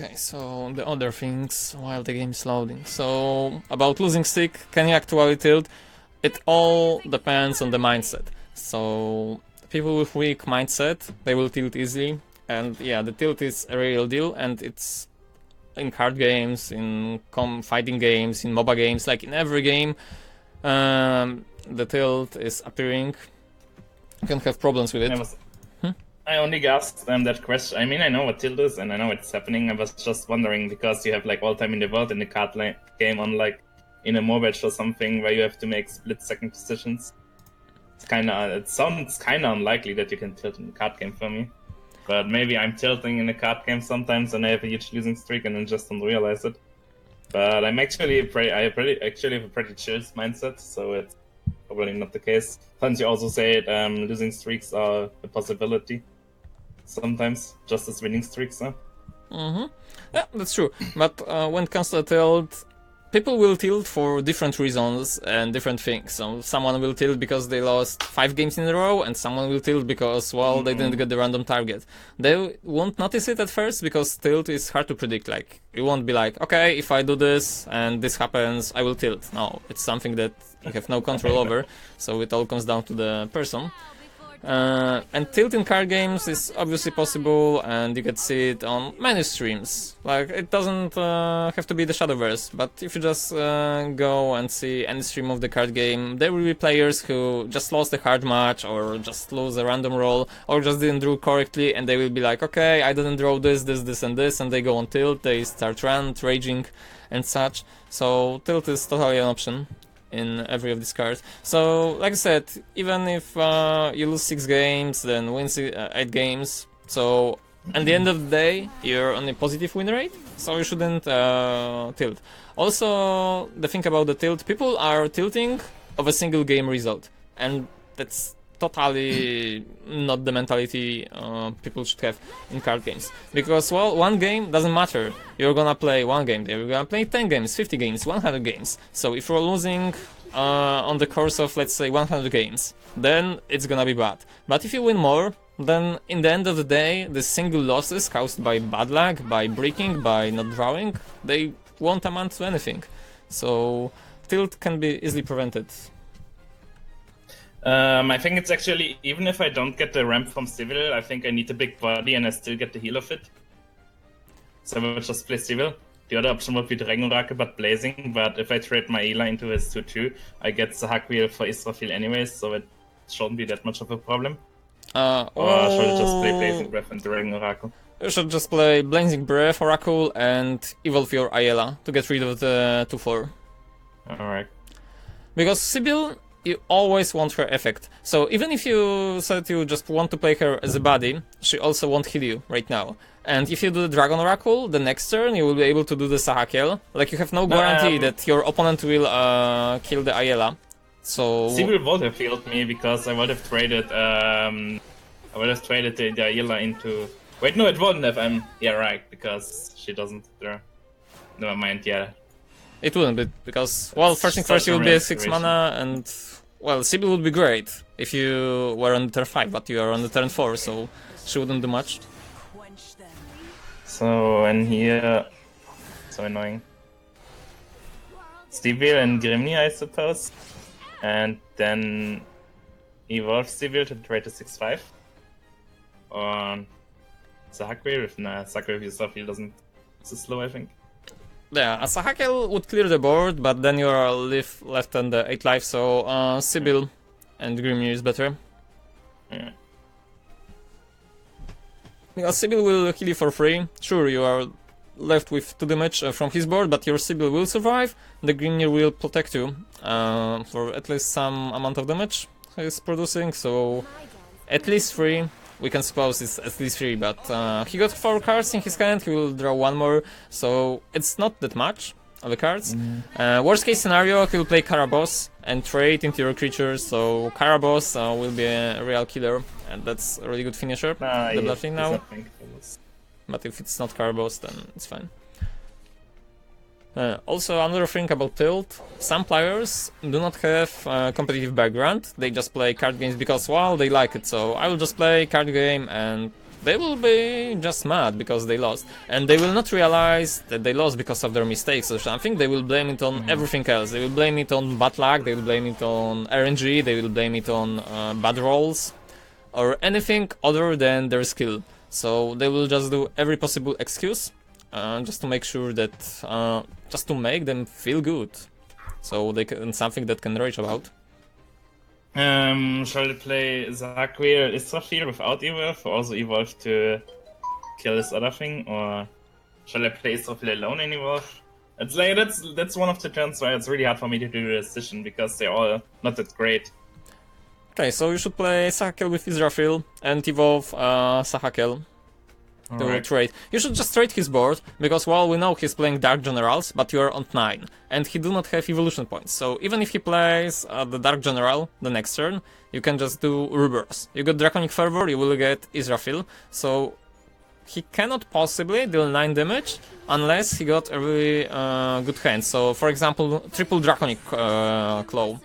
Okay, so the other things while the game is loading. So, about losing stick, can you actually tilt? It all depends on the mindset. So, people with weak mindset, they will tilt easily. And yeah, the tilt is a real deal, and it's in card games, in fighting games, in MOBA games, like in every game, the tilt is appearing. You can have problems with it. I only asked them that question. I mean, I know what tilt is, and I know it's happening. I was just wondering, because you have like all time in the world in the card game, on like in a mobile or something, where you have to make split-second decisions. It sounds kinda unlikely that you can tilt in a card game for me. But maybe I'm tilting in a card game sometimes, and I have a huge losing streak, and then just don't realize it. But I'm actually actually have a pretty chill mindset, so it's probably not the case. Sometimes you also say losing streaks are a possibility. Sometimes, just as winning streaks, huh? Yeah, that's true. But when it comes to tilt, people will tilt for different reasons and different things. So someone will tilt because they lost 5 games in a row, and someone will tilt because, well, they didn't get the random target. They won't notice it at first, because tilt is hard to predict. Like, you won't be like, okay, if I do this and this happens, I will tilt. No, it's something that you have no control over, so it all comes down to the person. And tilt in card games is obviously possible, and you can see it on many streams. Like, it doesn't have to be the Shadowverse, but if you just go and see any stream of the card game, there will be players who just lost a hard match, or just lose a random roll, or just didn't draw correctly, and they will be like, okay, I didn't draw this, and this, and they go on tilt, they start raging and such. So tilt is totally an option in every of these cards. So, like I said, even if you lose 6 games, then win 8 games, so at the end of the day, you're on a positive win rate, so you shouldn't tilt. Also, the thing about the tilt, people are tilting of a single game result, and that's totally not the mentality people should have in card games. Because, well, one game doesn't matter. You're gonna play one game, you're gonna play 10 games, 50 games, 100 games. So if you're losing on the course of, let's say, 100 games, then it's gonna be bad. But if you win more, then in the end of the day, the single losses caused by bad luck, by breaking, by not drawing, they won't amount to anything. So tilt can be easily prevented. I think it's actually, even if I don't get the ramp from Civil, I think I need a big body and I still get the heal of it. So I will just play Civil. The other option would be Dragon Oracle but Blazing, but if I trade my Ela into his 2-2, I get the Hack-Wheel for Israfil anyways, so it shouldn't be that much of a problem. Or should I just play Blazing Breath and Dragon Oracle? You should just play Blazing Breath, Oracle, and evolve your Ayala to get rid of the 2-4. Alright. Because Sibyl, you always want her effect. So even if you said you just want to play her as a body, she also won't heal you right now. And if you do the Dragon Oracle, the next turn you will be able to do the Sahakel. Like, you have no guarantee that your opponent will kill the Ayala. So Sibyl would have healed me because I would have traded the Ayala into... Wait, no, it wouldn't have. Yeah, right, because she doesn't draw. Never mind, yeah. It wouldn't be, because, well, first thing first, you will be a 6 mana, and, well, Sibyl would be great if you were on the turn 5, but you are on the turn 4, so she wouldn't do much. So, and here... So annoying. Sibyl and Grimnir, I suppose. And then evolve Sibyl to trade to 6-5. Or Sahakwave, if Sahakwave yourself, he doesn't... It's slow, I think. Yeah, a Sahakel would clear the board, but then you are left on the 8 life, so Sibyl and Grimnir is better. Yeah. Because Sibyl will heal you for free. Sure, you are left with 2 damage from his board, but your Sibyl will survive. The Grimnir will protect you for at least some amount of damage he's producing, so at least 3. We can suppose it's at least 3, but he got 4 cards in his hand, he will draw 1 more, so it's not that much of the cards. Worst case scenario, he will play Karabos and trade into your creatures, so Karabos will be a real killer, and that's a really good finisher, the bluffing now. But if it's not Karabos, then it's fine. Also, another thing about tilt, some players do not have competitive background, they just play card games because, well, they like it, so I will just play card game and they will be just mad because they lost. And they will not realize that they lost because of their mistakes or something, they will blame it on everything else. They will blame it on bad luck, they will blame it on RNG, they will blame it on bad rolls, or anything other than their skill. So they will just do every possible excuse, just to make sure that, just to make them feel good, so they can something that can rage about. Shall I play Zakwir Israfil without evolve, or also evolve to kill this other thing, or shall I play Israfil alone and evolve? It's like that's one of the turns where it's really hard for me to do a decision because they're all not that great. Okay, so you should play Sahakel with Israfil and evolve Sahakel. To trade. You should just trade his board, because, well, we know he's playing Dark Generals, but you are on 9, and he do not have evolution points, so even if he plays the Dark General the next turn, you can just do Reverse. You got Draconic Fervor, you will get Israfil, so he cannot possibly deal 9 damage unless he got a really good hand. So, for example, triple Draconic Claw.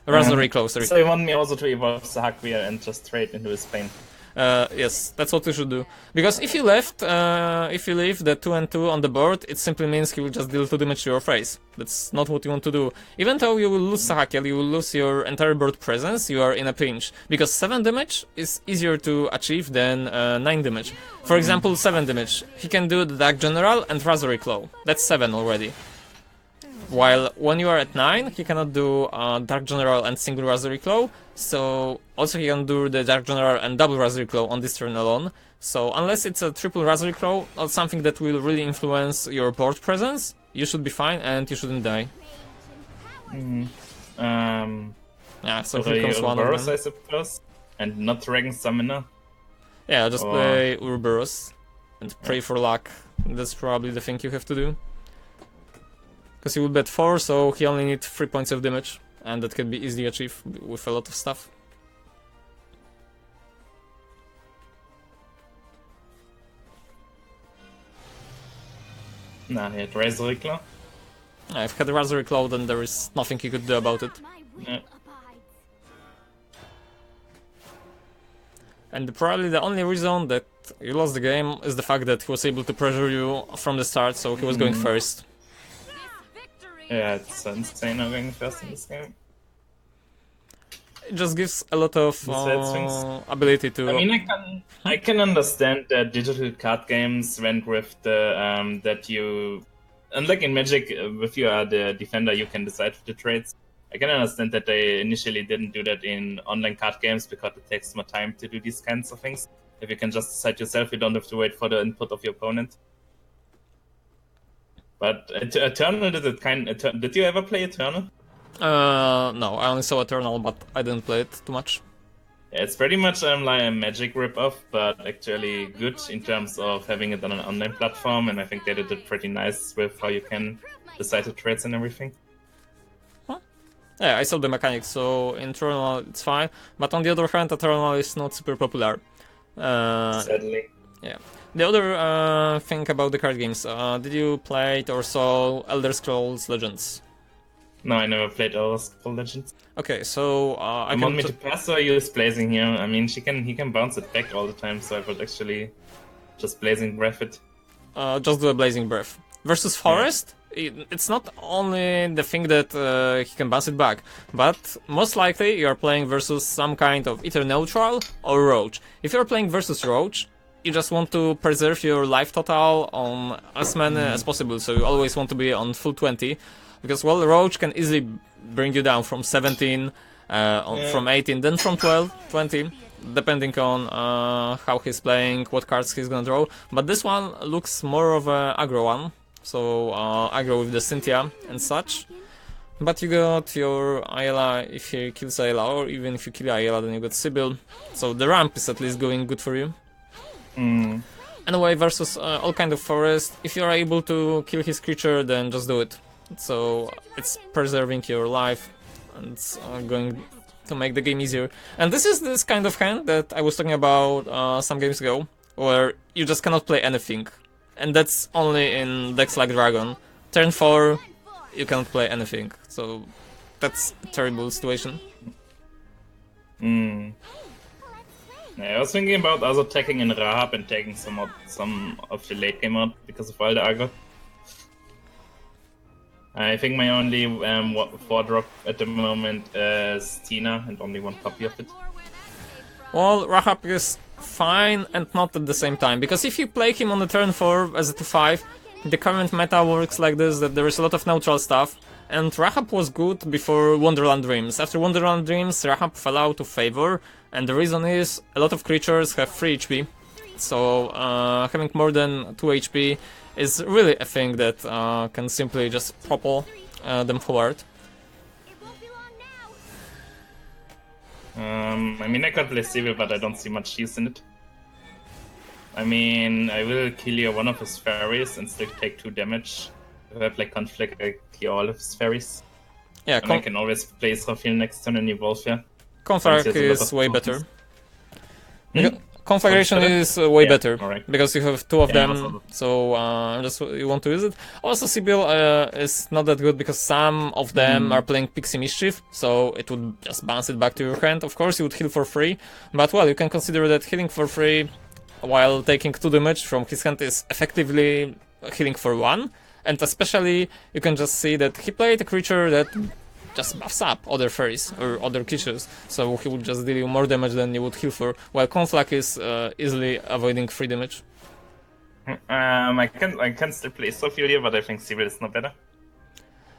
Raspberry Claw, sorry. So you want me also to evolve Sahakvir and just trade into his pain? Yes, that's what you should do. Because if you leave the 2 and 2 on the board, it simply means he will just deal 2 damage to your face. That's not what you want to do. Even though you will lose Sahakel, you will lose your entire board presence, you are in a pinch. Because 7 damage is easier to achieve than 9 damage. For example, 7 damage. He can do the Dark General and Raspberry Claw. That's 7 already. While when you are at 9, he cannot do Dark General and single Raspberry Claw, so also he can do the Dark General and double Raspberry Claw on this turn alone. So unless it's a triple Raspberry Claw, or something that will really influence your board presence, you should be fine and you shouldn't die. Yeah, so here comes one of them. I suppose, and not Dragon Summoner. Yeah, just Or- play Ouroboros and pray for luck. That's probably the thing you have to do. Because he will bet 4, so he only needs 3 points of damage. And that can be easily achieved with a lot of stuff. Nah, he had Razor Claw. I've had Razor Claw, then there is nothing you could do about it. My will Yeah. abides. And probably the only reason that you lost the game is the fact that he was able to pressure you from the start, so he was going first. This victory Yeah, it's insane how going first in this game. It just gives a lot of Besides things. ability to... I mean, I can understand that digital card games went with the that you, unlike in Magic, if you are the defender, you can decide the trades. I can understand that they initially didn't do that in online card games because it takes more time to do these kinds of things. If you can just decide yourself, you don't have to wait for the input of your opponent. But Eternal did you ever play Eternal? no, I only saw Eternal, but I didn't play it too much. Yeah, it's pretty much like a Magic ripoff, but actually good in terms of having it on an online platform, and I think they did it pretty nice with how you can decide the trades and everything. Yeah, I saw the mechanics, so in Eternal it's fine, but on the other hand, Eternal is not super popular. Sadly. Yeah. The other thing about the card games, did you play it or saw Elder Scrolls Legends? No, I never played Elder Scrolls Legends. Okay, so I You can want me to pass or use Blazing here? I mean, he can bounce it back all the time, so I would actually just Blazing Breath it. just do a Blazing Breath. Versus Forest, it's not only the thing that he can bounce it back, but most likely you're playing versus some kind of either neutral or roach. If you're playing versus roach, you just want to preserve your life total on as many as possible, so you always want to be on full 20, because well, roach can easily bring you down from 17, from 18, then from 12, 20, depending on how he's playing, what cards he's gonna draw. But this one looks more of a aggro one, so aggro with the Cynthia and such. But you got your Ayla if he kills Ayla, or even if you kill Ayla, then you got Sybil. So the ramp is at least going good for you. Anyway, versus all kind of forest, if you're able to kill his creature, then just do it. So it's preserving your life and it's going to make the game easier. And this is this kind of hand that I was talking about some games ago, where you just cannot play anything. And that's only in decks like Dragon. Turn 4, you cannot play anything. So that's a terrible situation. Yeah, I was thinking about also attacking in Rahab and taking some of the late game out because of all the aggro. I think my only 4-drop at the moment is Tina and only 1 copy of it. Well, Rahab is fine and not at the same time, because if you play him on the turn 4 as a 2-5, the current meta works like this, that there is a lot of neutral stuff, and Rahab was good before Wonderland Dreams. After Wonderland Dreams, Rahab fell out of favor, and the reason is a lot of creatures have 3 HP, so having more than 2 HP is really a thing that can simply just propel them forward. I mean, I could play Civil, but I don't see much use in it. I mean, I will kill you one of his fairies and still take 2 damage. If I play Conflict, I kill all of his fairies. Yeah, and I can always play Israfil next turn and evolve here. Conflict is way better. Conflagration is way better, because you have 2 of them, so just you want to use it. Also, Sibyl is not that good because some of them are playing Pixie Mischief, so it would just bounce it back to your hand. Of course, you would heal for free, but well, you can consider that healing for free while taking 2 damage from his hand is effectively healing for 1, and especially you can just see that he played a creature that just buffs up other fairies or other creatures, so he would just deal you more damage than you would heal for, while Conflag is easily avoiding 3 damage. I can still play Israfil here, but I think Sibyl is not better.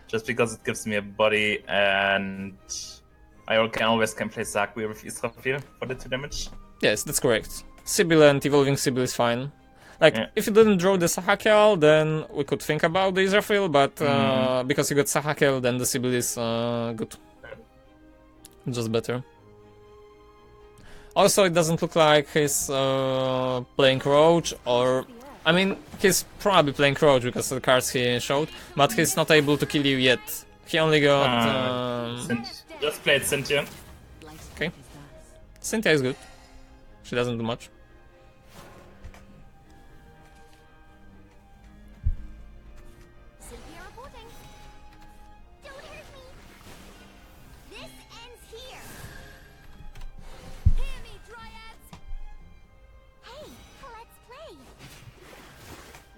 Just because it gives me a body, and I can always play Zagwe with Israfil for the 2 damage. Yes, that's correct. Sibyl and Evolving Sibyl is fine. Like, if you didn't draw the Sahakel, then we could think about the Israfil, but because you got Sahakel, then the Sibyl is good. Just better. Also, it doesn't look like he's playing Roach, or... I mean, he's probably playing Roach because of the cards he showed, but he's not able to kill you yet. He only got... Just played Cynthia. Okay. Cynthia is good. She doesn't do much. Cynthia reporting. Don't hurt me. This ends here. Hear me, dryads. Hey, let's play.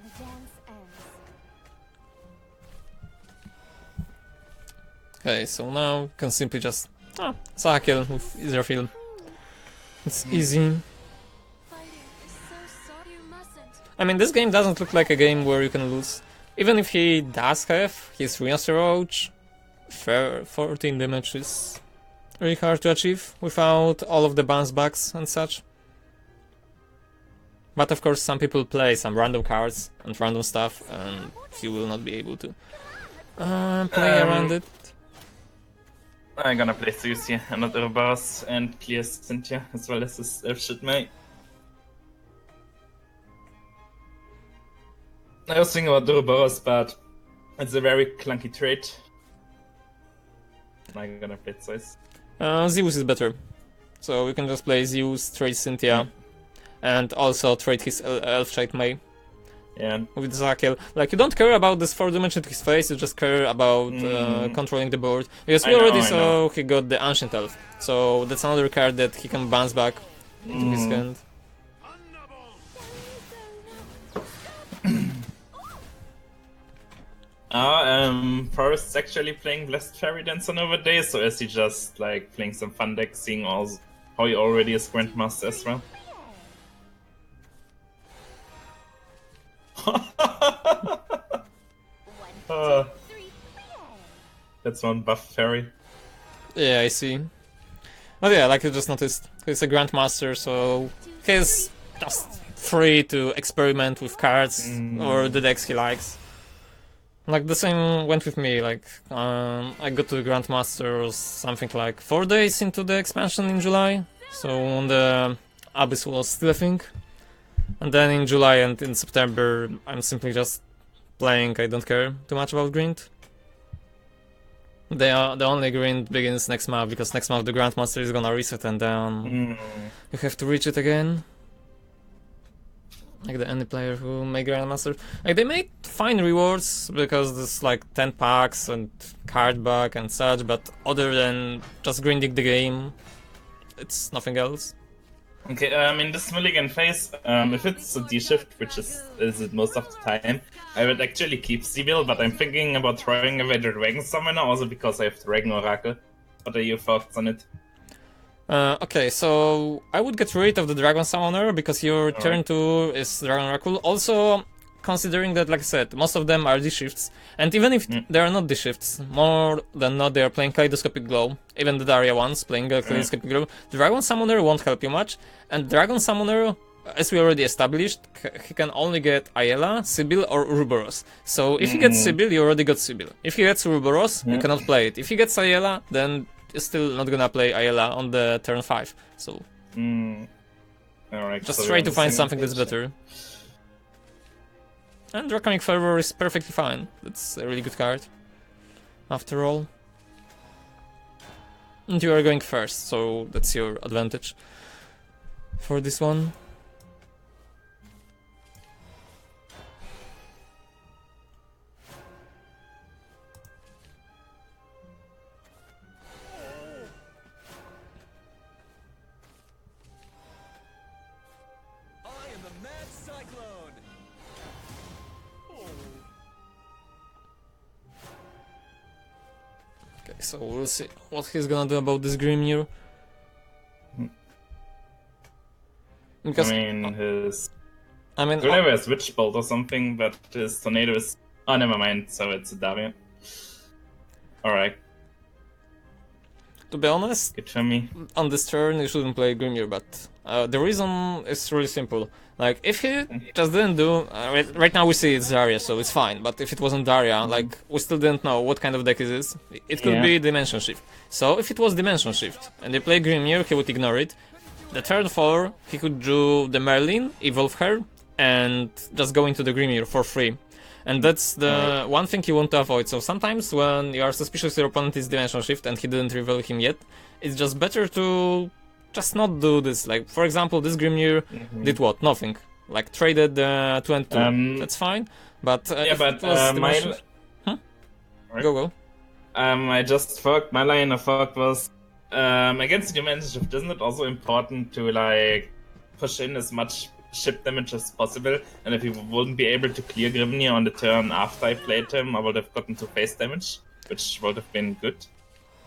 The dance ends. Okay, so now you can simply just cycle with Israfil. It's easy. I mean, this game doesn't look like a game where you can lose. Even if he does have his Rhinoceros Roach, 14 damage is really hard to achieve without all of the bounce backs and such. But of course, some people play some random cards and random stuff, and you will not be able to play around it. I'm gonna play Zeus here, another boss, and clear Cynthia as well as this Elf May. I was thinking about Ouroboros, but it's a very clunky trait. I'm gonna play Zeus. Zeus is better. So we can just play Zeus, trade Cynthia, and also trade his Elf May. Yeah. With Zakiel. Like, you don't care about this 4 damage to his face, you just care about controlling the board. Because we already saw he got the Ancient Elf, so that's another card that he can bounce back into his hand. Forrest's actually playing Blessed Fairy Dancer nowadays, so is he just like playing some fun deck, seeing how he already is Grandmaster as well? That's one buff fairy. Yeah, I see. But yeah, like you just noticed, he's a Grandmaster, so he's just free to experiment with cards or the decks he likes. Like, the same went with me, like, I got to the Grandmaster something like 4 days into the expansion in July, so when the Abyss was still a thing. And then in July and in September, I'm simply just playing, I don't care too much about grind. The only grind begins next month, because next month the Grandmaster is gonna reset and then you have to reach it again. Like any player who made Grandmaster. Like, they made fine rewards, because there's like 10 packs and card back and such, but other than just grinding the game, it's nothing else. Okay, in this mulligan phase, if it's a D-shift, which is it most of the time, I would actually keep Sibyl, but I'm thinking about throwing away the Dragon Summoner, also because I have the Dragon Oracle. What are your thoughts on it? Okay, so I would get rid of the Dragon Summoner, because your turn 2 is Dragon Oracle. Also, considering that, like I said, most of them are D-shifts, and even if they are not D-shifts, more than not they are playing Kaleidoscopic Glow, even the Daria ones playing Kaleidoscopic Glow, Dragon Summoner won't help you much, and Dragon Summoner, as we already established, he can only get Ayala, Sibyl, or Ouroboros. So if he gets Sibyl, you already got Sibyl. If he gets Ouroboros, you cannot play it. If he gets Ayala, then you're still not gonna play Ayala on the turn 5, so... Alright, just so try to find something that's better. And Draconic Fervor is perfectly fine. That's a really good card, after all. And you are going first, so that's your advantage for this one. Okay, so we'll see what he's gonna do about this Grimnir. Because, I mean, whatever has Witch Bolt or something, but his Tornado is... Oh, never mind, so it's a Daria. Alright. To be honest, good for me. On this turn you shouldn't play Grimnir, but the reason is really simple. Like, if he just didn't do... right now we see it's Daria, so it's fine, but if it wasn't Daria, like, we still didn't know what kind of deck it is. It could be Dimension Shift. So if it was Dimension Shift, and they play Grimnir, he would ignore it. the turn 4, he could do the Merlin, evolve her, and just go into the Grimir for free. And that's the one thing you want to avoid. So sometimes when you are suspicious your opponent is Dimension Shift and he didn't reveal him yet, it's just better to just not do this. Like, for example, this Grimir did what? Nothing. Like, traded 2 and 2. That's fine. But yeah, but my... Go. I just thought my line of thought was against Dimension Shift, isn't it also important to like push in as much ship damage as possible? And if he wouldn't be able to clear Grimnir on the turn after I played him, I would have gotten to face damage, which would have been good.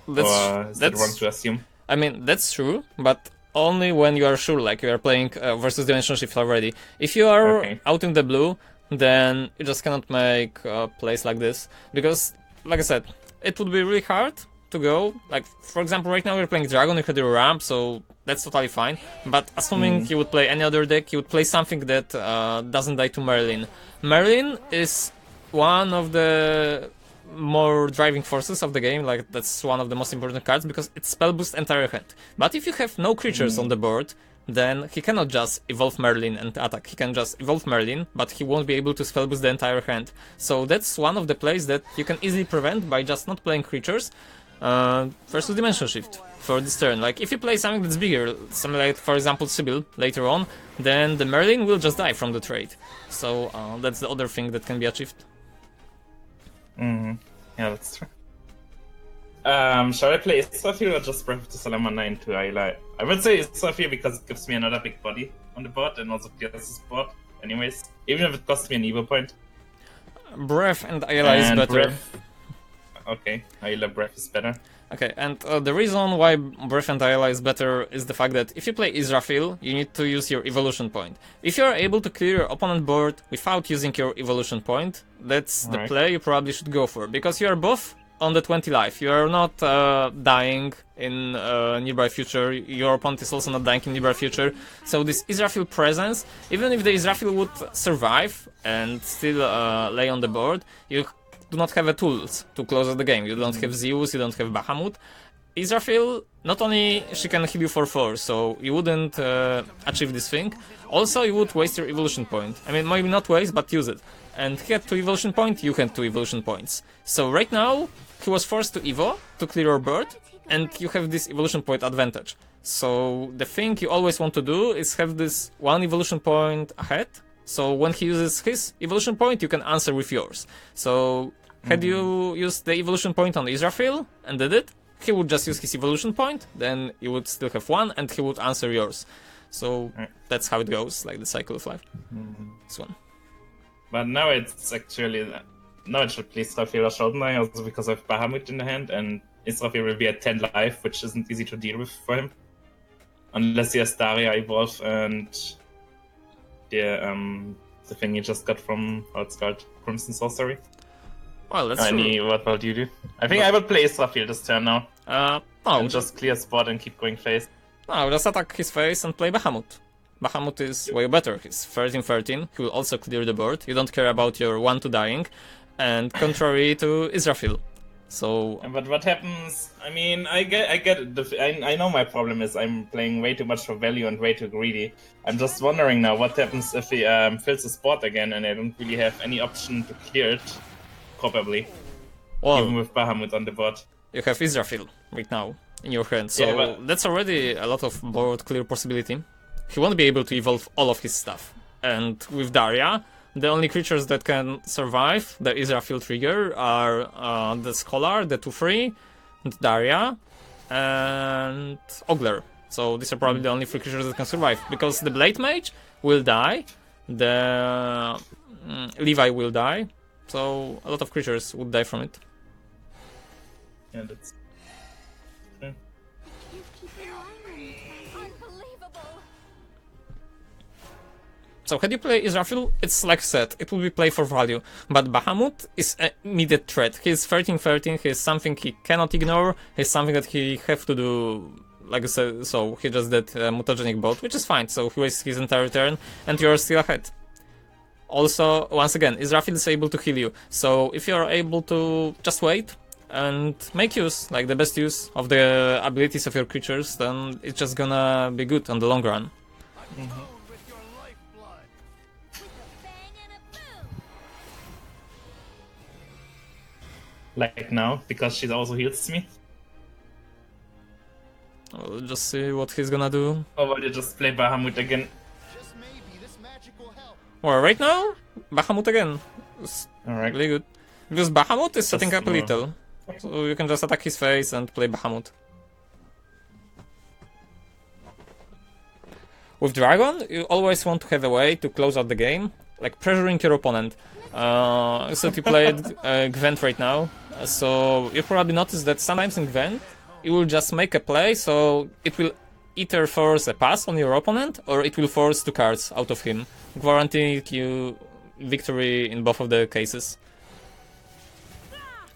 Or is that wrong to assume? I mean, that's true, but only when you are sure, like you are playing versus Dimension Shift already. If you are out in the blue, then you just cannot make plays like this, because, like I said, it would be really hard to go. Like, for example, right now we're playing Dragon, you had your ramp, so that's totally fine. But assuming you would play any other deck, you would play something that doesn't die to Merlin. Merlin is one of the more driving forces of the game, like that's one of the most important cards because it spell boosts entire hand. But if you have no creatures on the board, then he cannot just evolve Merlin and attack. He can just evolve Merlin, but he won't be able to spell boost the entire hand. So that's one of the plays that you can easily prevent by just not playing creatures versus Dimension Shift for this turn. Like, if you play something that's bigger, something like, for example, Sybil later on, then the Merlin will just die from the trade. So that's the other thing that can be achieved. Yeah, that's true. Shall I play Israfil or just Breath of the Salamandra into Ayla? I would say Israfil because it gives me another big body on the board and also clears this board anyways, even if it costs me an Evo point. Breath and Ayla is better. Breath... Okay, Ayla Breath is better. Okay, and the reason why Breath and Ayla is better is the fact that if you play Israfil, you need to use your evolution point. If you are able to clear your opponent board without using your evolution point, that's the play you probably should go for, because you are both on the 20 life. You are not dying in nearby future, your opponent is also not dying in nearby future, so this Israfil presence, even if the Israfil would survive and still lay on the board, you do not have the tools to close out the game. You don't have Zeus, you don't have Bahamut. Israfil, not only she can heal you for 4, so you wouldn't achieve this thing, also you would waste your evolution point. I mean, maybe not waste, but use it. And he had 2 evolution points, you had 2 evolution points. So right now, he was forced to Evo to clear your board, and you have this evolution point advantage. So the thing you always want to do is have this 1 evolution point ahead, so when he uses his evolution point, you can answer with yours. So had you used the evolution point on Israfil and did it, he would just use his evolution point, then you would still have 1 and he would answer yours. So that's how it goes, like the cycle of life. This one. But now it's actually... Now it should play Israfil or Shodan also because I have Bahamut in the hand, and Israfil will be at 10 life, which isn't easy to deal with for him. Unless he has Daria Evolve and the thing he just got from, how it's called, Crimson Sorcery. Well, that's true. What will you do? I think I will play Israfil this turn now. No, and just clear spot and keep going face. No, just attack his face and play Bahamut. Bahamut is way better. He's 13-13, he will also clear the board. You don't care about your 1-2 dying. And contrary to Israfil. So... But what happens... I mean, I get it. I know my problem is I'm playing way too much for value and way too greedy. I'm just wondering now what happens if he fills the spot again and I don't really have any option to clear it. Probably. Well, even with Bahamut on the board. You have Israfil right now in your hand, so that's already a lot of board clear possibility. He won't be able to evolve all of his stuff. And with Daria, the only creatures that can survive the Israfil trigger are the Scholar, the 2-3, Daria, and Ogler. So these are probably the only 3 creatures that can survive, because the Blade Mage will die, the Levi will die, so a lot of creatures would die from it. Yeah, that's... So had you play Israfil, it's like said, it will be play for value. But Bahamut is an immediate threat. He's 13-13, he's something he cannot ignore, he's something that he have to do, like I said, so he just did mutagenic bolt, which is fine, so he wastes his entire turn, and you're still ahead. Also, once again, Israfil is able to heal you, so if you're able to just wait, and make use, like the best use of the abilities of your creatures, then it's just gonna be good on the long run. With your lifeblood. Bang and a boom. Like now, because she also heals me. We'll just see what he's gonna do. Or will you just play Bahamut again? Just maybe this magic will help. Well, right now, Bahamut again. It's Alright. really good. Because Bahamut is setting Just up a more. little. So you can just attack his face and play Bahamut. With Dragon, you always want to have a way to close out the game, like pressuring your opponent. So you played Gwent right now, so you probably noticed that sometimes in Gwent, you will just make a play, so it will either force a pass on your opponent, or it will force 2 cards out of him, guaranteeing you victory in both of the cases.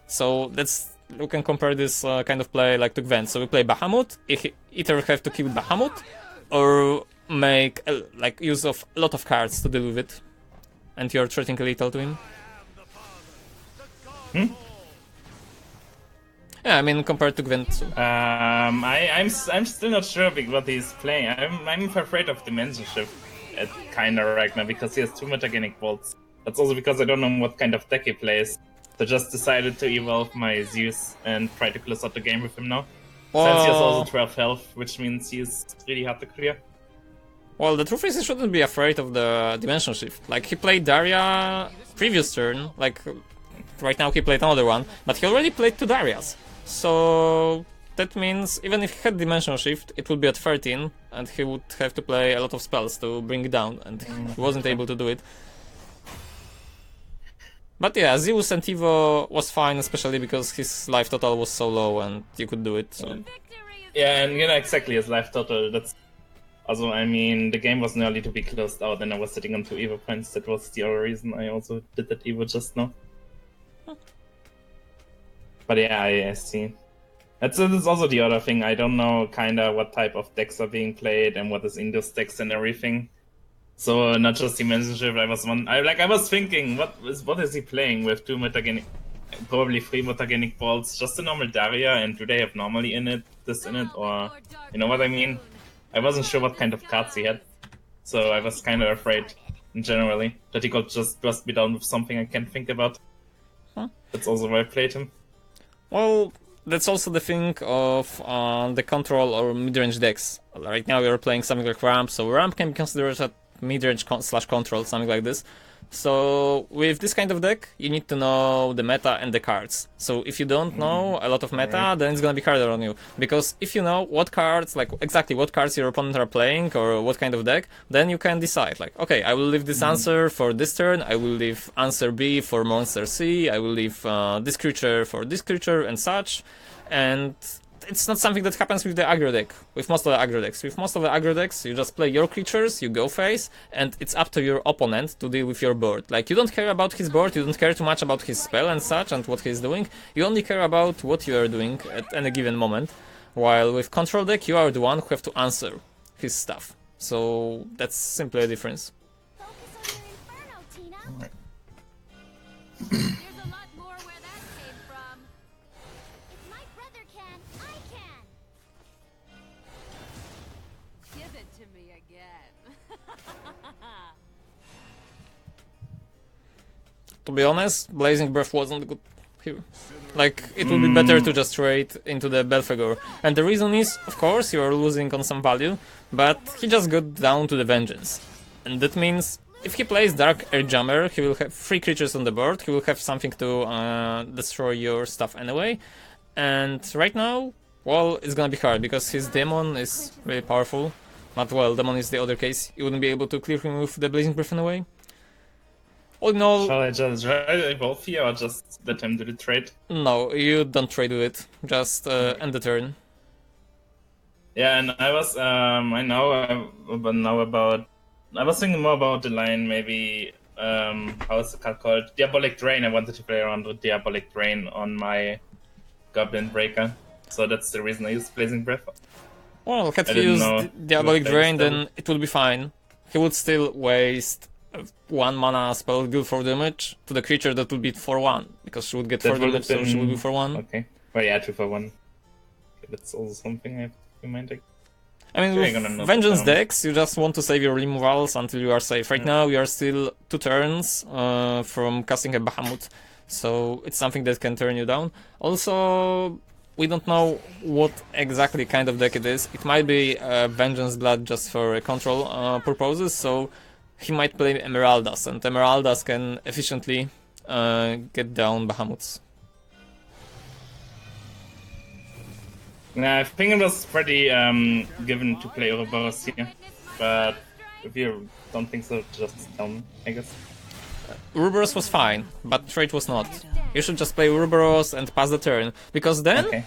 So that's, you can compare this kind of play like to Gwent. So we play Bahamut, either have to kill Bahamut, or make like use of a lot of cards to deal with it, and you're threatening a little to him. Yeah, I mean compared to Gwent. So. I'm still not sure what he's playing. I'm afraid of Dimension Shift at kinda right now because he has 2 mutagenic bolts. That's also because I don't know what kind of deck he plays. So just decided to evolve my Zeus and try to close out the game with him now. Since he has also 12 health, which means he's really hard to clear. Well, the truth is he shouldn't be afraid of the Dimension Shift. Like, he played Daria previous turn, like, right now he played another one, but he already played 2 Darias. So, that means even if he had Dimension Shift, it would be at 13, and he would have to play a lot of spells to bring it down, and he wasn't able to do it. But yeah, Zeus and Evo was fine, especially because his life total was so low and you could do it, so... Victory is Yeah, and exactly his life total. That's also, I mean, the game was nearly to be closed out, and I was sitting on 2 Evo points. That was the other reason I also did that Evo just now. But yeah, I see. That's also the other thing. I don't know kinda what type of decks are being played and what is in those decks and everything. So not just Dimension Shift. I was thinking, what is he playing with 2 mutagenic, probably 3 mutagenic balls, just a normal Daria, and do they have normally this in it, or you know what I mean? I wasn't sure what kind of cards he had, so I was kind of afraid, generally, that he could just burst me down with something I can't think about. That's also why I played him. Well, that's also the thing of the control or mid-range decks. Right now we are playing something like Ramp, so Ramp can be considered a mid-range slash control, something like this. So with this kind of deck, you need to know the meta and the cards. So if you don't know a lot of meta, then it's gonna be harder on you. Because if you know what cards, like exactly what cards your opponent are playing or what kind of deck, then you can decide, like, okay, I will leave this answer for this turn, I will leave answer B for monster C, I will leave this creature for this creature and such. And it's not something that happens with the aggro deck, with most of the aggro decks. With most of the aggro decks, you just play your creatures, you go face, and it's up to your opponent to deal with your board. Like, you don't care about his board, you don't care too much about his spell and such, and what he's doing. You only care about what you are doing at any given moment. While with control deck, you are the one who have to answer his stuff. So that's simply a difference. focus on your inferno, Tina. There's a lot more where that came from. If my brother can, I can. Give it to me again. To be honest, Blazing Breath wasn't good here. Like, it would be better to just trade into the Belphegor. And the reason is, of course, you are losing on some value, but he just got down to the Vengeance. And that means, if he plays Dark Earthjammer, he will have 3 creatures on the board, he will have something to destroy your stuff anyway. And right now, well, it's gonna be hard, because his Demon is really powerful. But, well, Demon is the other case, you wouldn't be able to clear him with the Blazing Breath anyway. All in all, Shall I just evolve here or just let him do the trade? no, you don't trade with it. Just end the turn. Yeah, and I was I was thinking more about the line, maybe how is the card called? Diabolic Drain. I wanted to play around with Diabolic Drain on my Goblin Breaker. So that's the reason I used Blazing Breath. Well, had I he didn't used know Diabolic he would play Drain, still. then it would be fine. He would still waste 1 mana spell deal 4 damage to the creature, that would be for 1, because she would get That 4 would damage, have so she would be been for 1. okay. Well, yeah, 2 for 1. That's also something I have in mind. I mean, Sure, you're gonna with note Vengeance it down. decks, you just want to save your removals until you are safe. Right now, we are still 2 turns from casting a Bahamut, so it's something that can turn you down. Also, we don't know what exactly kind of deck it is. It might be Vengeance Blood just for control purposes, so he might play Emeraldas, and Emeraldas can efficiently get down Bahamuts. Nah, I think it was pretty given to play Ouroboros here, but if you don't think so, just tell me, I guess. Ouroboros was fine, but Trade was not. You should just play Ouroboros and pass the turn, because then, Okay.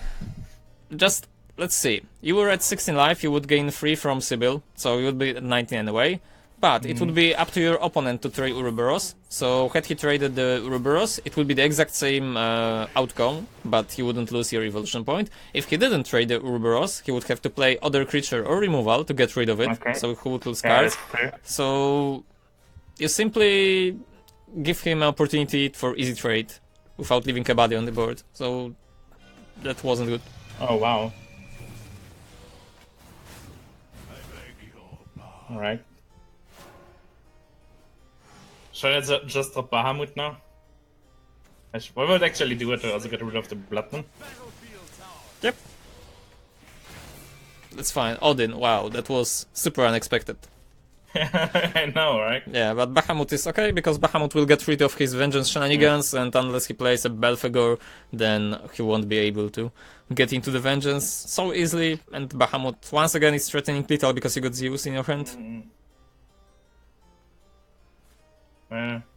just, let's see, you were at 16 life, you would gain 3 from Sibyl, so you would be at 19 anyway, but it would be up to your opponent to trade Ouroboros, so had he traded the Ouroboros, it would be the exact same outcome, but he wouldn't lose your evolution point. If he didn't trade the Ouroboros, he would have to play other creature or removal to get rid of it, Okay. so he would lose Yeah, cards. that's fair. So you simply give him an opportunity for easy trade without leaving a body on the board. So that wasn't good. Oh, wow. Alright. Should I just drop Bahamut now? I would actually do it to also get rid of the Bloodman. Yep. That's fine. Odin, wow, that was super unexpected. I know, right? Yeah, but Bahamut is okay, because Bahamut will get rid of his vengeance shenanigans, and unless he plays a Belphegor, then he won't be able to get into the vengeance so easily, and Bahamut, once again, is threatening lethal because you got Zeus in your hand.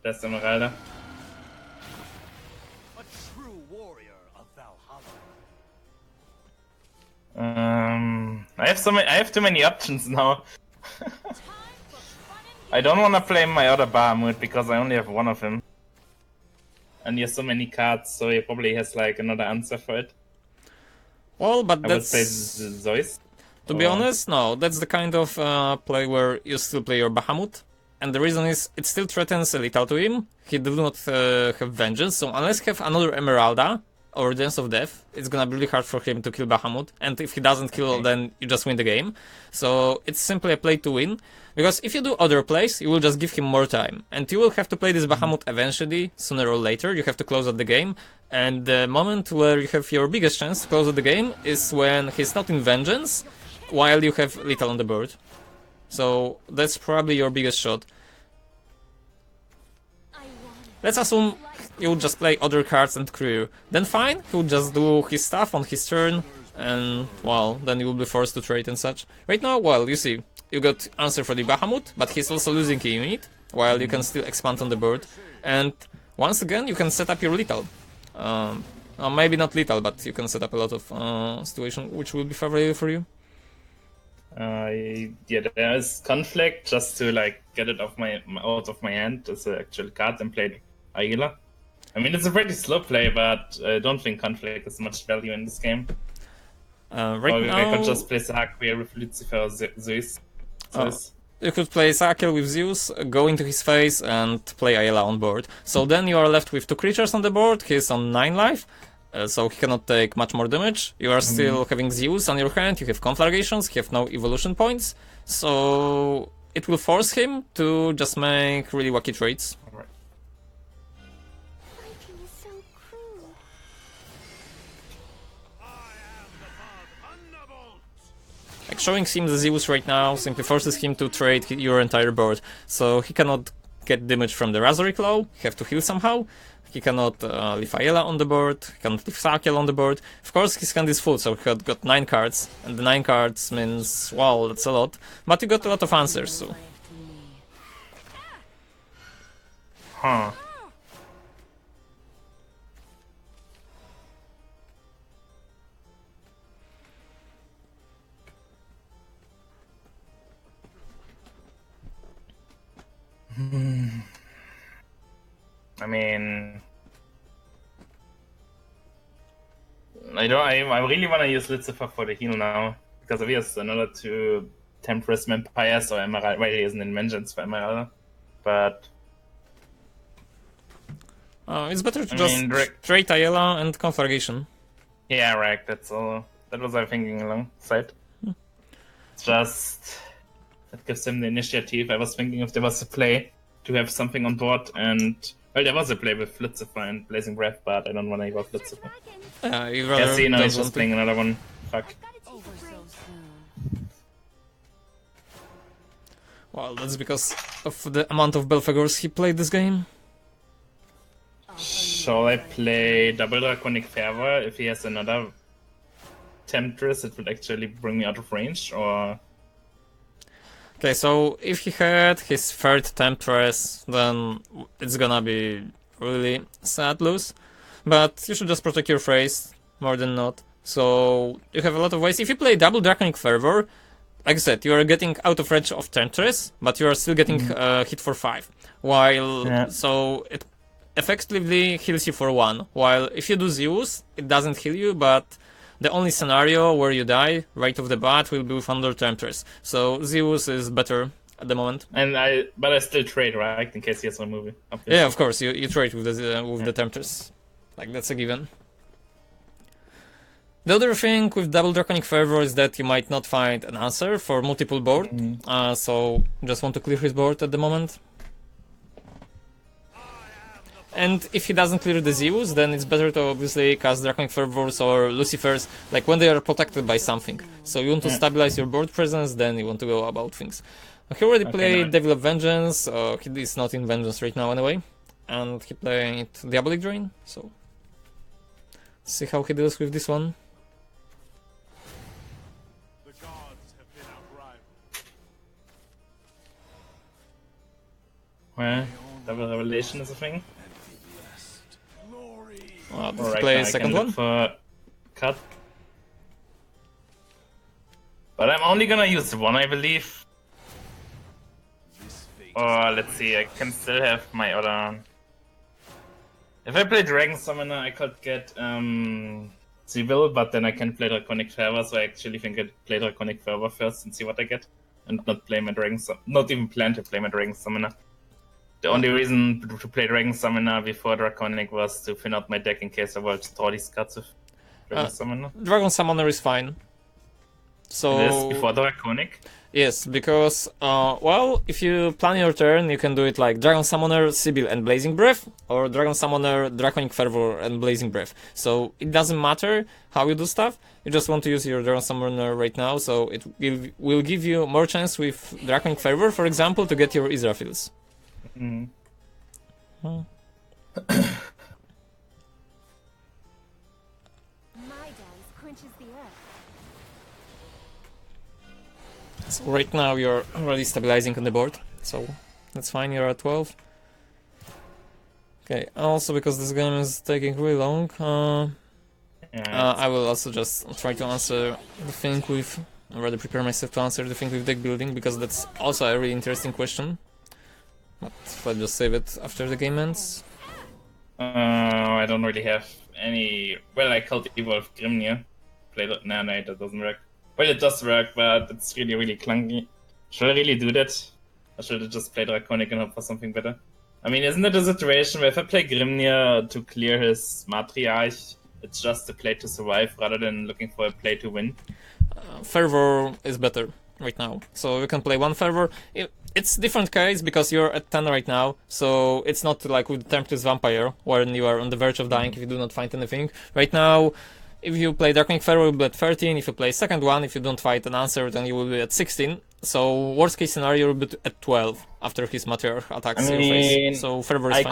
That's the Emeralda. A true warrior of Valhalla. I have too many options now. I don't want to play my other Bahamut because I only have one of him. And he has so many cards, so he probably has like another answer for it. Well, but I would say that's... Zeus. To be honest, no, that's the kind of play where you still play your Bahamut. And the reason is, it still threatens a lethal to him. He do not have vengeance, so unless he have another Emeralda or Dance of Death, it's gonna be really hard for him to kill Bahamut. And if he doesn't kill, then you just win the game. So it's simply a play to win. Because if you do other plays, you will just give him more time. And you will have to play this Bahamut eventually, sooner or later. You have to close out the game. And the moment where you have your biggest chance to close out the game is when he's not in vengeance, while you have lethal on the board. So that's probably your biggest shot. Let's assume you would just play other cards and career. Then fine, he would just do his stuff on his turn, and well, then you will be forced to trade and such. Right now, well, you see, you got answer for the Bahamut, but he's also losing a unit, while you can still expand on the board. And once again, you can set up your lethal. Maybe not lethal, but you can set up a lot of situation which will be favorable for you. Yeah, there is conflict just to like get it out of my hand as an actual card and play Aguila. I mean, it's a pretty slow play, but I don't think conflict has much value in this game. Right now, I could just play Sahakia with Lucifer or Zeus. you could play Sakel with Zeus, go into his face, and play Ayla on board. So then you are left with 2 creatures on the board. He's on 9 life. So he cannot take much more damage. You are still having Zeus on your hand, you have Conflagrations, you have no evolution points. So it will force him to just make really wacky trades. Alright. Fighting is so cruel. Like showing him the Zeus right now simply forces him to trade your entire board. So he cannot get damage from the Razori Claw, he have to heal somehow. He cannot leave Ayla on the board, he cannot leave Sakel on the board. Of course, his hand is full, so he had got 9 cards, and the 9 cards means, wow, that's a lot. But you got a lot of answers, so... Huh. I mean, I really want to use Lucifer for the heal now because if he has another 2 Temperance Vampires or Emerald, well, he isn't in Vengeance for Emerald. but It's better to I just mean, trade Ayala and Conflagration. yeah, right. That's all. That was our thinking alongside. It's just that gives him the initiative. I was thinking if there was a play to have something on board, and well, there was a play with Flitzify and Blazing Breath, but I don't want to give up Flitzify. You Yeah, rather see, now don't he's want just to. playing another one. Fuck. Over so soon. Well, that's because of the amount of Belphegors he played this game. Shall I play double Draconic Fervor if he has another Temptress? It would actually bring me out of range, or Okay, so if he had his third Temptress, then it's gonna be really sad lose. But you should just protect your phrase, more than not. So you have a lot of ways. If you play double Draconic Fervor, like I said, you are getting out of range of Temptress, but you are still getting hit for 5. While, Yeah. so it effectively heals you for 1. While if you do Zeus, it doesn't heal you, but the only scenario where you die right off the bat will be with under Temptress. So Zeus is better at the moment. but I still trade, right? In case he has a movie. Yeah, of course, you trade with the Temptress. Like, that's a given. The other thing with double Draconic Fervor is that you might not find an answer for multiple board. So just want to clear his board at the moment. And if he doesn't clear the Zeus, then it's better to obviously cast Draconic Fervors or Lucifers, like when they are protected by something. So you want to stabilize your board presence, then you want to go about things. He already played Devil of Vengeance, he is not in Vengeance right now anyway. And he played Diabolic Drain, so see how he deals with this one. The gods have been outrivaled. Well, double Revelation is a thing. Glory. Let's Alright, play now a I second can look one. for cut. But I'm only gonna use one, I believe. This fate Or let's see, I can still have my other. If I play Dragon Summoner, I could get Civil, but then I can play Draconic Fervor, so I actually think I'd play Draconic Fervor first and see what I get. And not play my not even plan to play my Dragon Summoner. The only reason to play Dragon Summoner before Draconic was to thin out my deck in case I were to draw these cards with Dragon Summoner. Dragon Summoner is fine. So It is before Draconic. yes, because well, if you plan your turn, you can do it like Dragon Summoner, Sibyl, and Blazing Breath, or Dragon Summoner, Draconic Fervor, and Blazing Breath. So it doesn't matter how you do stuff. You just want to use your Dragon Summoner right now, so it will give you more chance with Draconic Fervor, for example, to get your Israfils. Mm. My dance quenches the earth. So right now you're already stabilizing on the board, so that's fine, you're at 12. Okay, also because this game is taking really long, I will also just try to answer the thing with, or rather prepare myself to answer the thing with deck building, because that's also a really interesting question. But I'll just save it after the game ends. I don't really have any. Well, I called Evolve Grimnir. No, that doesn't work. Well, it does work, but it's really, really clunky. Should I really do that? Or should I just play Draconic and hope for something better? I mean, isn't it a situation where if I play Grimnir to clear his Matriarch, it's just a play to survive rather than looking for a play to win? Fervor is better right now, so you can play one Fervor. It's different case because you're at 10 right now, so it's not like with Temptress Vampire, when you are on the verge of dying if you do not find anything. Right now, if you play Draconic Fervor, you'll be at 13, if you play second one, if you don't find an answer, then you will be at 16. So, worst case scenario, you'll be at 12 after his Matriarch attacks your face. So, Fervor is fine.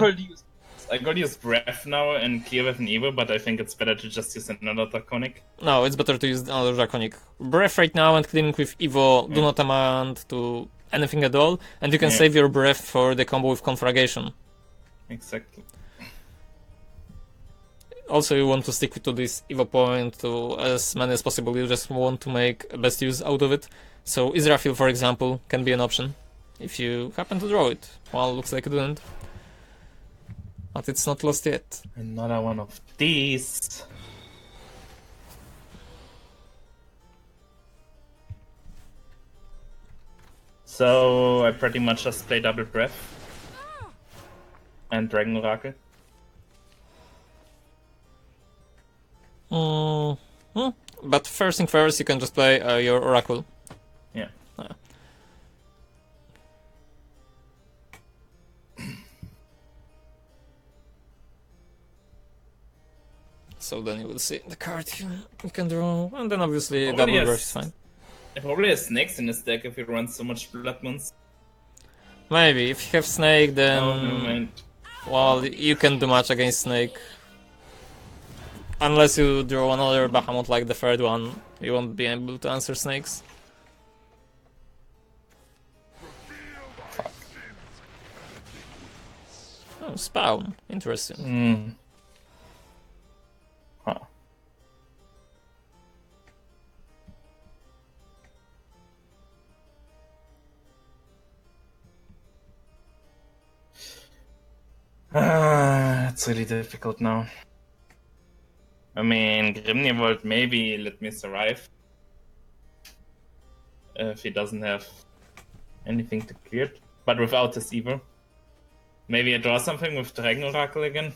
I could use Breath now and clear with an Evil, but I think it's better to just use another Draconic. No, it's better to use another Draconic. Breath right now and clearing with Evo do not amount to anything at all, and you can save your Breath for the combo with Conflagration. Exactly. Also, you want to stick to this Evo point to as many as possible, you just want to make best use out of it. So Israfil, for example, can be an option, if you happen to draw it. Well, looks like it didn't. But it's not lost yet. Another one of these. So I pretty much just play double Breath. and Dragon Oracle. But first thing first, you can just play your Oracle. Yeah. So then you will see the card you can draw, and then obviously Oh, double yes. reverse is fine. He probably has snakes in his deck if he runs so much Blood Moons. Maybe, if you have Snake, then... Oh, no, mind. Well, you can do much against Snake. Unless you draw another Bahamut like the third one, you won't be able to answer Snakes. Oh, Spawn. Interesting. Hmm. Huh. It's really difficult now. I mean, Grimnivold maybe let me survive. If he doesn't have anything to clear it. But without his evil. Maybe I draw something with Dragon Oracle again.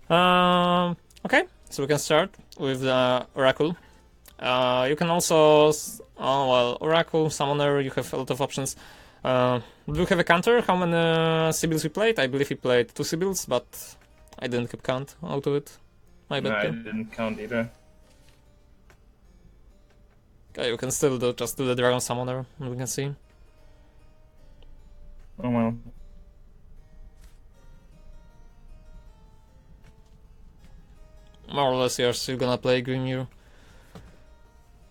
Okay, so we can start with the Oracle. You can also... Oh, well, Oracle, Summoner, you have a lot of options. Do you have a counter? How many Sibyls we played? I believe we played 2 Sibyls, but I didn't keep count out of it. My No, I bad. didn't count either. Okay, you can still just do the Dragon Summoner, and we can see. Oh well. More or less, you're still gonna play Grimir.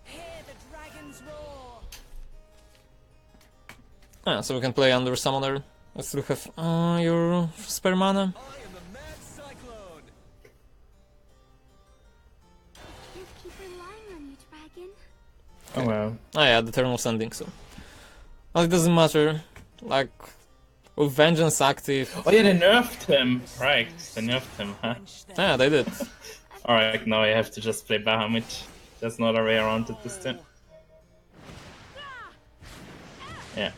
Hear the dragons roar. So we can play under Summoner. I still have your spare mana. Can't keep relying on you, dragon. Oh well. Oh yeah, the turn was ending, so... Well, it doesn't matter. Like, with Vengeance active... Oh yeah, they nerfed him! Right, they nerfed him, huh? Yeah, they did. Alright, now I have to just play Bahamut. There's no other way around it this time. Yeah.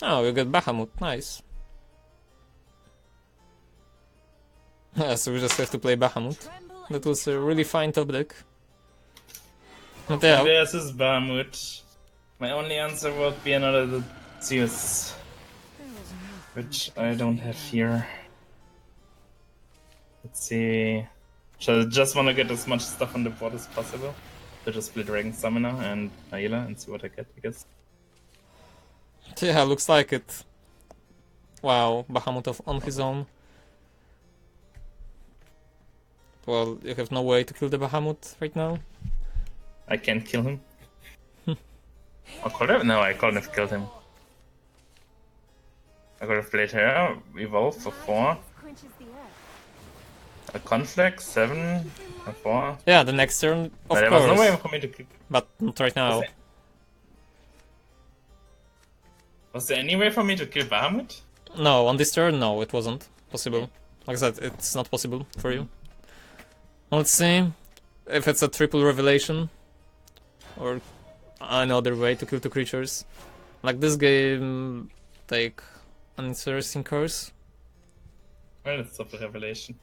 Oh, you get Bahamut, nice. Yeah, so we just have to play Bahamut. Tremble That was a really fine top deck. But yeah, This is Bahamut. My only answer would be another Zeus. Which I don't have here. Let's see. I just want to get as much stuff on the board as possible. So just play Dragon Summoner and Naila and see what I get, I guess. yeah, looks like it. Wow, Bahamut on his own. Well, you have no way to kill the Bahamut right now. I can't kill him. I could have? No, I couldn't have killed him. I could have played her, Evolve for 4. Quenches the earth. A Conflict, 7, a 4. Yeah, the next turn, of But there course. was no way for me to kill. But not right now. Was there any way for me to kill Bahamut? No, on this turn, no, it wasn't possible. Like I said, it's not possible for you. Let's see if it's a triple revelation or another way to kill 2 creatures. Like this game, take an interesting course. Well, it's of a revelation.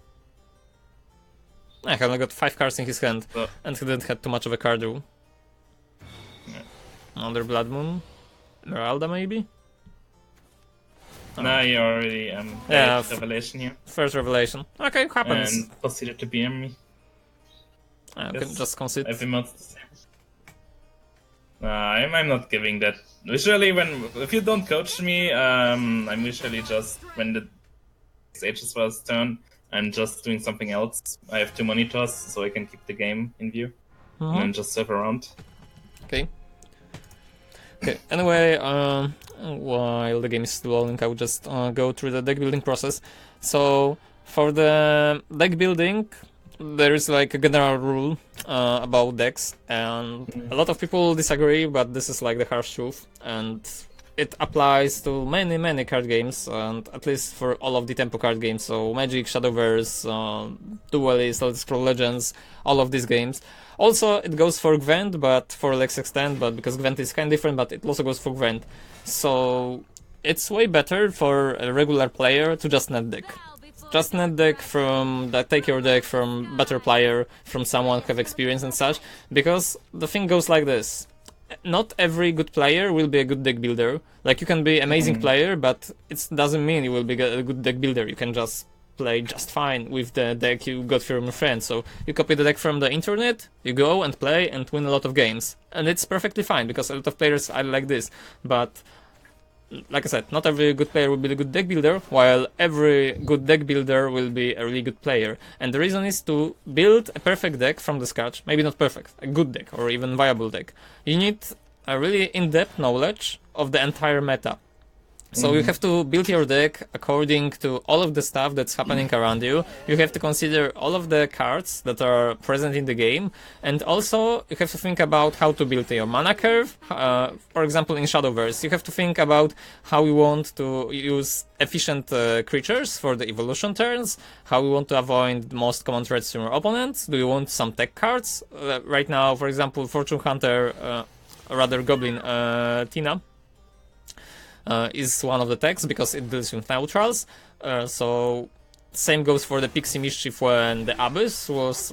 I only got 5 cards in his hand, So, and he didn't have too much of a card draw. Yeah. Another Blood Moon, Esmeralda maybe. now you already Yeah, played revelation here First revelation. Okay, happens. and proceeded to BM me. I can Yes. just concede. Every month. I'm not giving that. Usually, if you don't coach me, I'm usually just when the H's first turn, I'm just doing something else. I have 2 monitors, so I can keep the game in view and then just serve around. Okay. Okay, anyway, while the game is still rolling, I will just go through the deck building process. So, for the deck building, there is like a general rule about decks, and a lot of people disagree, but this is like the harsh truth, and it applies to many card games, and at least for all of the tempo card games, so Magic, Shadowverse, Duelist, Elder Scrolls Legends, all of these games. Also, it goes for Gwent, but for less extent, but because Gwent is kind of different, but it also goes for Gwent. So, it's way better for a regular player to just net deck. Just net deck from take your deck from better player, from someone who have experience and such, because the thing goes like this. Not every good player will be a good deck builder. Like, you can be amazing player, but it doesn't mean you will be a good deck builder. You can just play just fine with the deck you got from your friends. So you copy the deck from the internet, you go and play and win a lot of games. And it's perfectly fine, because a lot of players are like this. But like I said, not every good player will be a good deck builder, while every good deck builder will be a really good player. And the reason is to build a perfect deck from the scratch, maybe not perfect, a good deck or even viable deck. You need a really in-depth knowledge of the entire meta. So you have to build your deck according to all of the stuff that's happening around you. You have to consider all of the cards that are present in the game, and also you have to think about how to build your mana curve. For example, in Shadowverse, you have to think about how you want to use efficient creatures for the evolution turns, how you want to avoid the most common threats from your opponents. Do you want some tech cards? Right now, for example, Fortune Hunter, rather Goblin Tina, is one of the techs because it deals with neutrals. So same goes for the Pixie Mischief when the Abyss was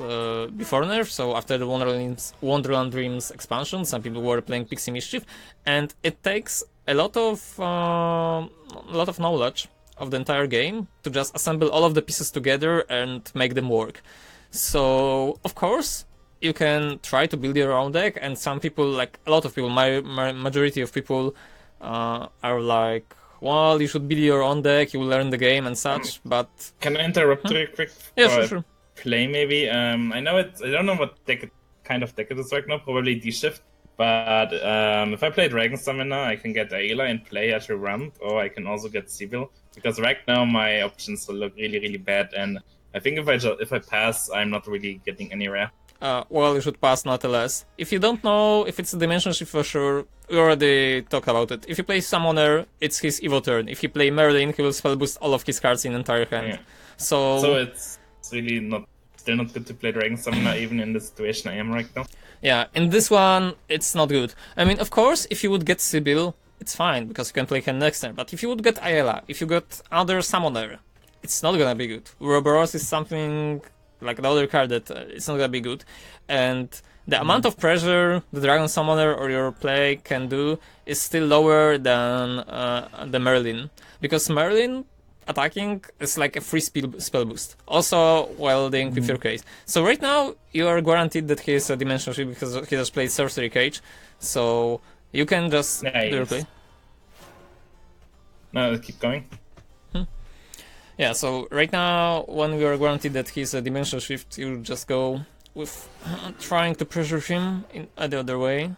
before nerf. So after the Wonderland Dreams expansion, some people were playing Pixie Mischief, and it takes a lot of knowledge of the entire game to just assemble all of the pieces together and make them work. So of course you can try to build your own deck, and some people, like a lot of people, my majority of people, are like, well, you should build your own deck, you will learn the game and such, but... Can I interrupt real quick? Yeah, sure. Play maybe? I don't know what kind of deck it is right now, probably D-Shift, but if I play Dragon Summoner, I can get Ayla and play at a ramp, or I can also get Sibyl, because right now my options will look really, really bad, and I think if I pass, I'm not really getting anywhere. Well, you should pass nonetheless. If you don't know if it's a Dimension Shift for sure, we already talked about it. If you play Summoner, it's his Evo turn. If you play Merlin, he will spell boost all of his cards in entire hand. Yeah. So it's really still not good to play Dragon Summoner even in the situation I am right now. Yeah, in this one, it's not good. I mean, of course, if you would get Sibyl, it's fine, because you can play her next turn. But if you would get Ayla, if you got other Summoner, it's not gonna be good. Ouroboros is something like the other card that it's not gonna be good, and the amount of pressure the Dragon Summoner or your play can do is still lower than the Merlin, because Merlin attacking is like a free spell boost, also while dealing with your case. So right now you are guaranteed that he is a Dimension Shield because he just played Sorcery Cage, so you can just do your play. No, keep going. Yeah, so right now, when we are guaranteed that he's a Dimension Shift, you just go with trying to pressure him in the other way.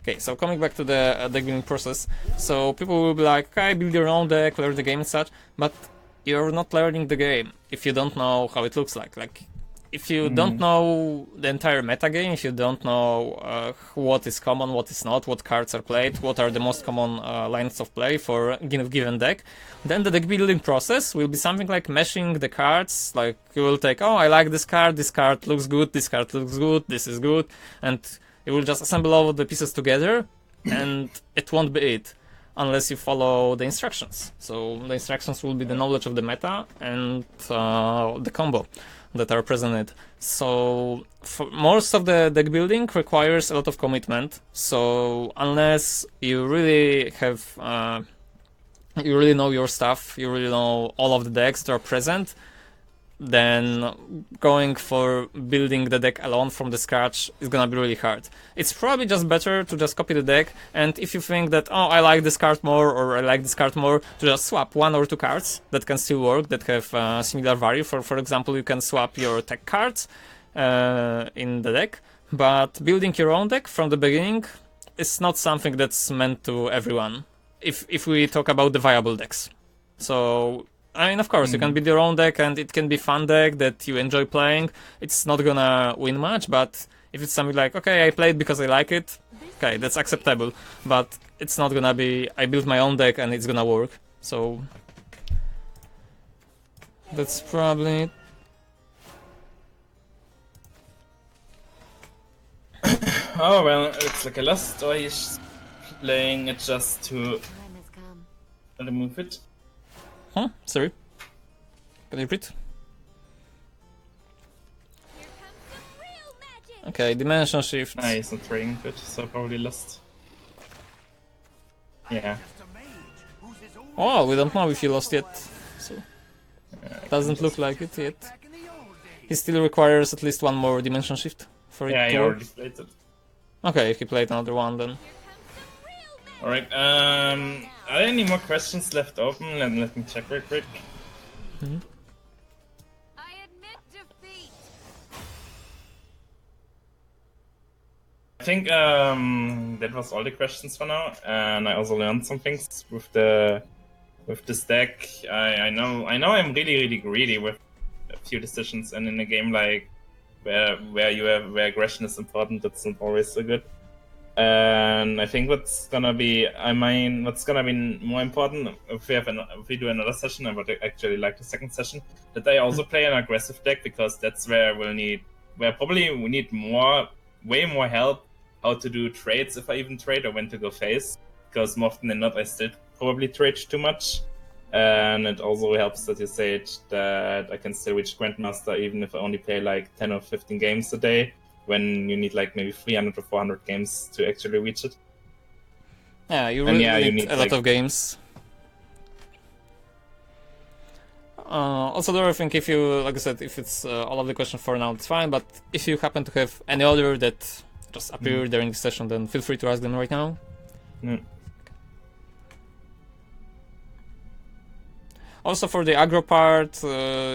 Okay, so coming back to the deck building process, so people will be like, okay, build your own deck, learn the game and such, but you're not learning the game if you don't know how it looks like. If you don't know the entire metagame, if you don't know what is common, what is not, what cards are played, what are the most common lines of play for a given deck, then the deck building process will be something like meshing the cards. Like, you will take, oh, I like this card looks good, this card looks good, this is good, and you will just assemble all of the pieces together, and it won't be it unless you follow the instructions. So the instructions will be the knowledge of the meta and the combo that are present in it. So for most of the deck building requires a lot of commitment. So unless you really have, you really know your stuff, you really know all of the decks that are present, then going for building the deck alone from the scratch is gonna be really hard. It's probably just better to just copy the deck, and if you think that, oh, I like this card more or I like this card more, to just swap one or two cards that can still work, that have similar value. For example, you can swap your tech cards in the deck, but building your own deck from the beginning is not something that's meant to everyone, if we talk about the viable decks. So I mean, of course, you can build your own deck, and it can be fun deck that you enjoy playing. It's not gonna win much, but if it's something like, okay, I played because I like it, okay, that's acceptable. But it's not gonna be, I built my own deck and it's gonna work. So that's probably it. Oh well, it's like a lost, or he's playing it just to Time has come. remove it. Huh? Sorry. Can you repeat? Here comes some real magic. Okay, dimension shift. Nah, he's not trading it, so probably lost. Yeah. Just a mage who's as old Oh, we don't know if he lost yet. So doesn't look like it yet. back in the old days. He still requires at least one more dimension shift for it Yeah, to he work. already played it. Okay, if he played another one then. Alright, are there any more questions left open? Let me check real quick. I admit defeat. I think that was all the questions for now, and I also learned some things with this deck. I know I'm really greedy with a few decisions, and in a game like where aggression is important, that's not always so good. And I think what's gonna be more important if we do another session, I would actually like the second session, that I also play an aggressive deck, because that's where probably we need way more help how to do trades, if I even trade, or when to go face, because more often than not I still probably trade too much. And it also helps that you said that I can still reach Grandmaster even if I only play like 10 or 15 games a day, when you need like maybe 300 or 400 games to actually reach it. Yeah, you really you need need, a lot of games. Also, though, I think if you, like I said, if it's all of the questions for now, it's fine. But if you happen to have any other that just appear during the session, then feel free to ask them right now. Mm. Also, for the aggro part,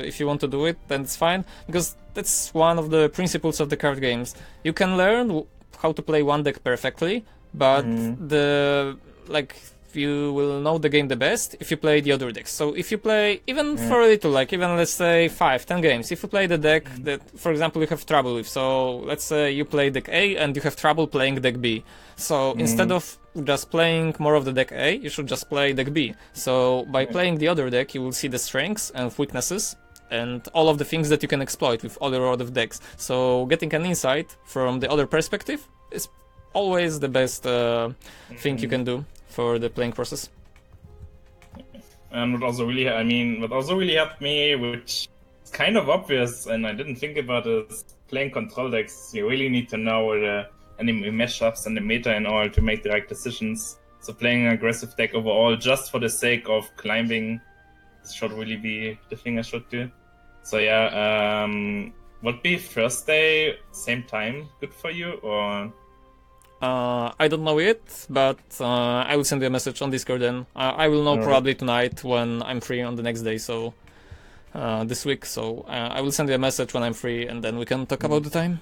if you want to do it, then it's fine, because that's one of the principles of the card games. You can learn how to play one deck perfectly, but you will know the game the best if you play the other decks. So if you play, even for a little, like even let's say 5-10 games, if you play the deck that, for example, you have trouble with, so let's say you play deck A and you have trouble playing deck B. So instead of just playing more of the deck A, you should just play deck B. So by playing the other deck, you will see the strengths and weaknesses and all of the things that you can exploit with other of decks. So getting an insight from the other perspective is always the best thing you can do for the playing process. And what also really helped me, which is kind of obvious and I didn't think about, is playing control decks. You really need to know the enemy matchups and the meta in order to make the right decisions. So playing an aggressive deck overall just for the sake of climbing should really be the thing I should do. So yeah, would be Thursday same time good for you, or? I don't know yet, but I will send you a message on Discord then. I will know probably tonight when I'm free on the next day, so this week. So I will send you a message when I'm free, and then we can talk about the time.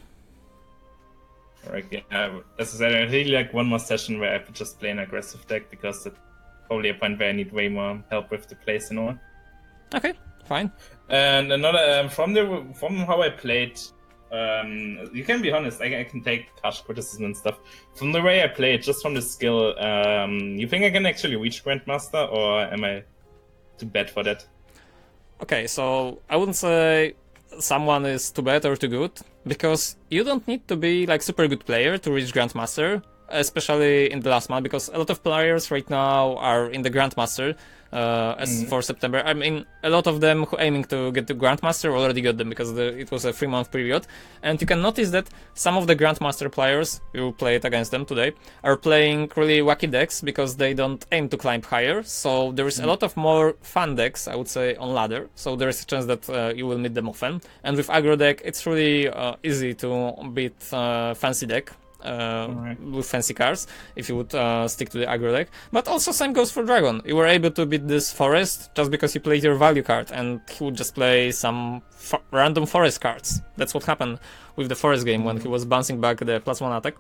Alright, yeah. As I said, I really like one more session where I could just play an aggressive deck, because it's probably a point where I need way more help with the plays and all. Okay, fine. And another from how I played. You can be honest, I can take harsh criticism and stuff. From the way I play it, just from the skill, you think I can actually reach Grandmaster, or am I too bad for that? Okay, so I wouldn't say someone is too bad or too good, because you don't need to be like super good player to reach Grandmaster, especially in the last month, because a lot of players right now are in the Grandmaster. As for September, I mean, a lot of them who aiming to get to Grandmaster already got them, because it was a 3-month period. And you can notice that some of the Grandmaster players, you played against them today, are playing really wacky decks because they don't aim to climb higher. So there is a lot of more fun decks, I would say, on ladder. So there is a chance that you will meet them often. And with aggro deck, it's really easy to beat fancy deck. With fancy cards, if you would stick to the aggro deck. But also same goes for Dragon. You were able to beat this forest just because you played your value card, and he would just play some random forest cards. That's what happened with the forest game when he was bouncing back the +1 attack.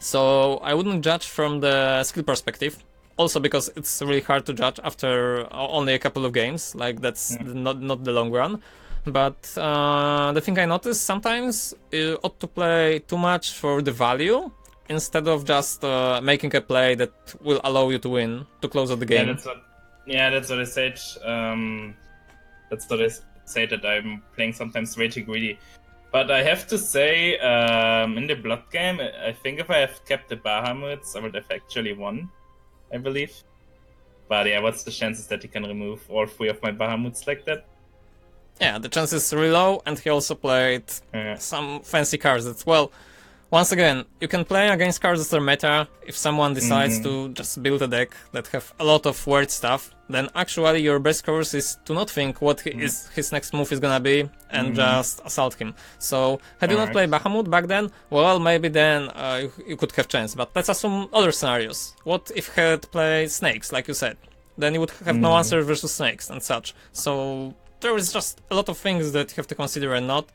So I wouldn't judge from the skill perspective. Also because it's really hard to judge after only a couple of games. Like that's not the long run. But the thing I noticed, sometimes you ought to play too much for the value instead of just making a play that will allow you to win, to close out the game. That's what I said. That's what I say, that I'm playing sometimes way too greedy. But I have to say, in the blood game, I think if I have kept the Bahamut's, I would have actually won, I believe. But yeah, what's the chances that he can remove all 3 of my Bahamut's like that? Yeah, the chances is really low, and he also played some fancy cards that, well, once again, you can play against cards that are meta. If someone decides to just build a deck that have a lot of weird stuff, then actually your best course is to not think what his next move is gonna be and just assault him. So, had you not played Bahamut back then, well, maybe then you could have chance. But let's assume other scenarios. What if he had played Snakes, like you said? Then you would have no answer versus Snakes and such. So, there is just a lot of things that you have to consider and not.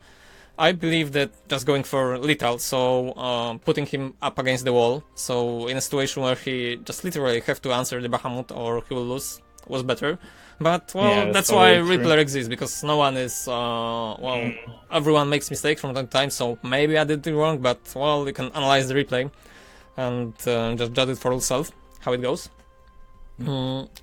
I believe that just going for lethal, so putting him up against the wall, so in a situation where he just literally have to answer the Bahamut or he will lose, was better. But, well, that's why replayer exists, because no one is, well, everyone makes mistakes from time to time, so maybe I did it wrong, but, well, you can analyze the replay and just judge it for yourself, how it goes.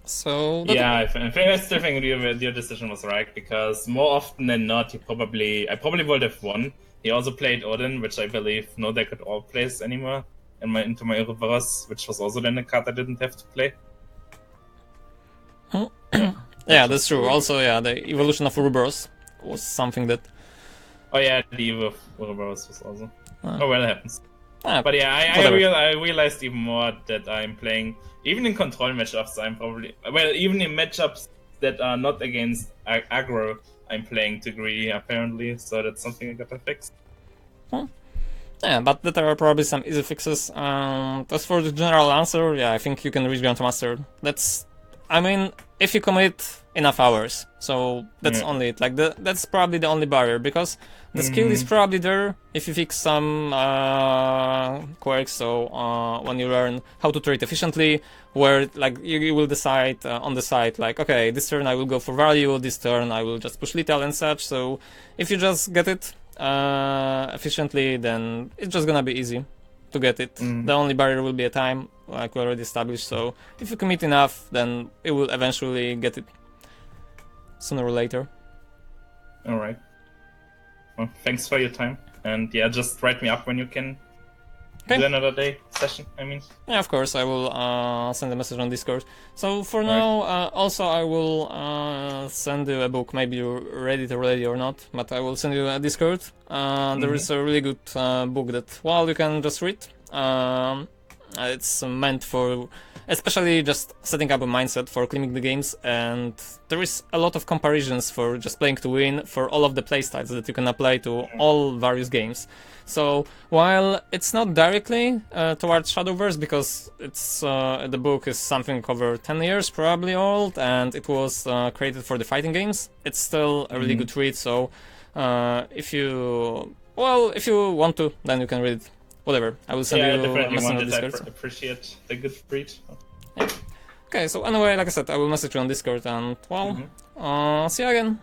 So yeah, I still think your decision was right, because more often than not, I probably would have won. He also played Odin, which I believe no deck at all plays anymore, into my Ouroboros, which was also then a card I didn't have to play. Yeah, that's true. Also, yeah, the evolution of Ouroboros was something that. Oh yeah, the Evo of Ouroboros was also. Oh well, it happens. But yeah, I realized even more that I'm playing, even in control matchups, even in matchups that are not against aggro, I'm playing too greedy apparently, so that's something I gotta fix. Yeah, but there are probably some easy fixes. As for the general answer, yeah, I think you can reach Grandmaster. I mean, if you commit enough hours, so that's only it. Like, that's probably the only barrier, because the skill is probably there if you fix some quirks, so when you learn how to trade efficiently, where, like, you will decide on the side, like, okay, this turn I will go for value, this turn I will just push lethal and such, so if you just get it efficiently, then it's just gonna be easy to get it. The only barrier will be a time, like we already established, so if you commit enough, then it will eventually get it sooner or later. Alright. Well, thanks for your time, and yeah, just write me up when you can do another day session, I mean. Yeah, of course, I will send a message on Discord. So for now, also I will send you a book, maybe you read it already or not, but I will send you a Discord. There is a really good book that, well, you can just read. It's meant for especially just setting up a mindset for cleaning the games, and there is a lot of comparisons for just playing to win for all of the playstyles that you can apply to all various games. So while it's not directly towards Shadowverse, because it's the book is something over 10 years probably old, and it was created for the fighting games, it's still a really good read. So if you want to, then you can read it. Whatever, I will send you a message on Discord. I appreciate the good read. Yeah. Okay, so anyway, like I said, I will message you on Discord, and, well, see you again.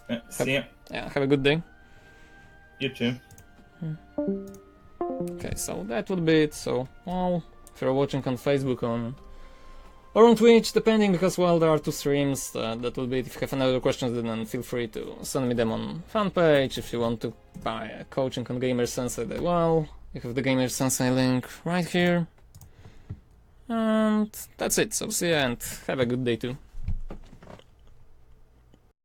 Yeah, see ya. Yeah, have a good day. You too. Okay, so that would be it. So, well, if you're watching on Facebook or on Twitch, depending, because, well, there are 2 streams, that will be it. If you have any other questions, then feel free to send me them on fan page. If you want to buy a coaching on Gamer Sensei, well, you have the Gamer Sensei link right here. And that's it. So see you and have a good day too.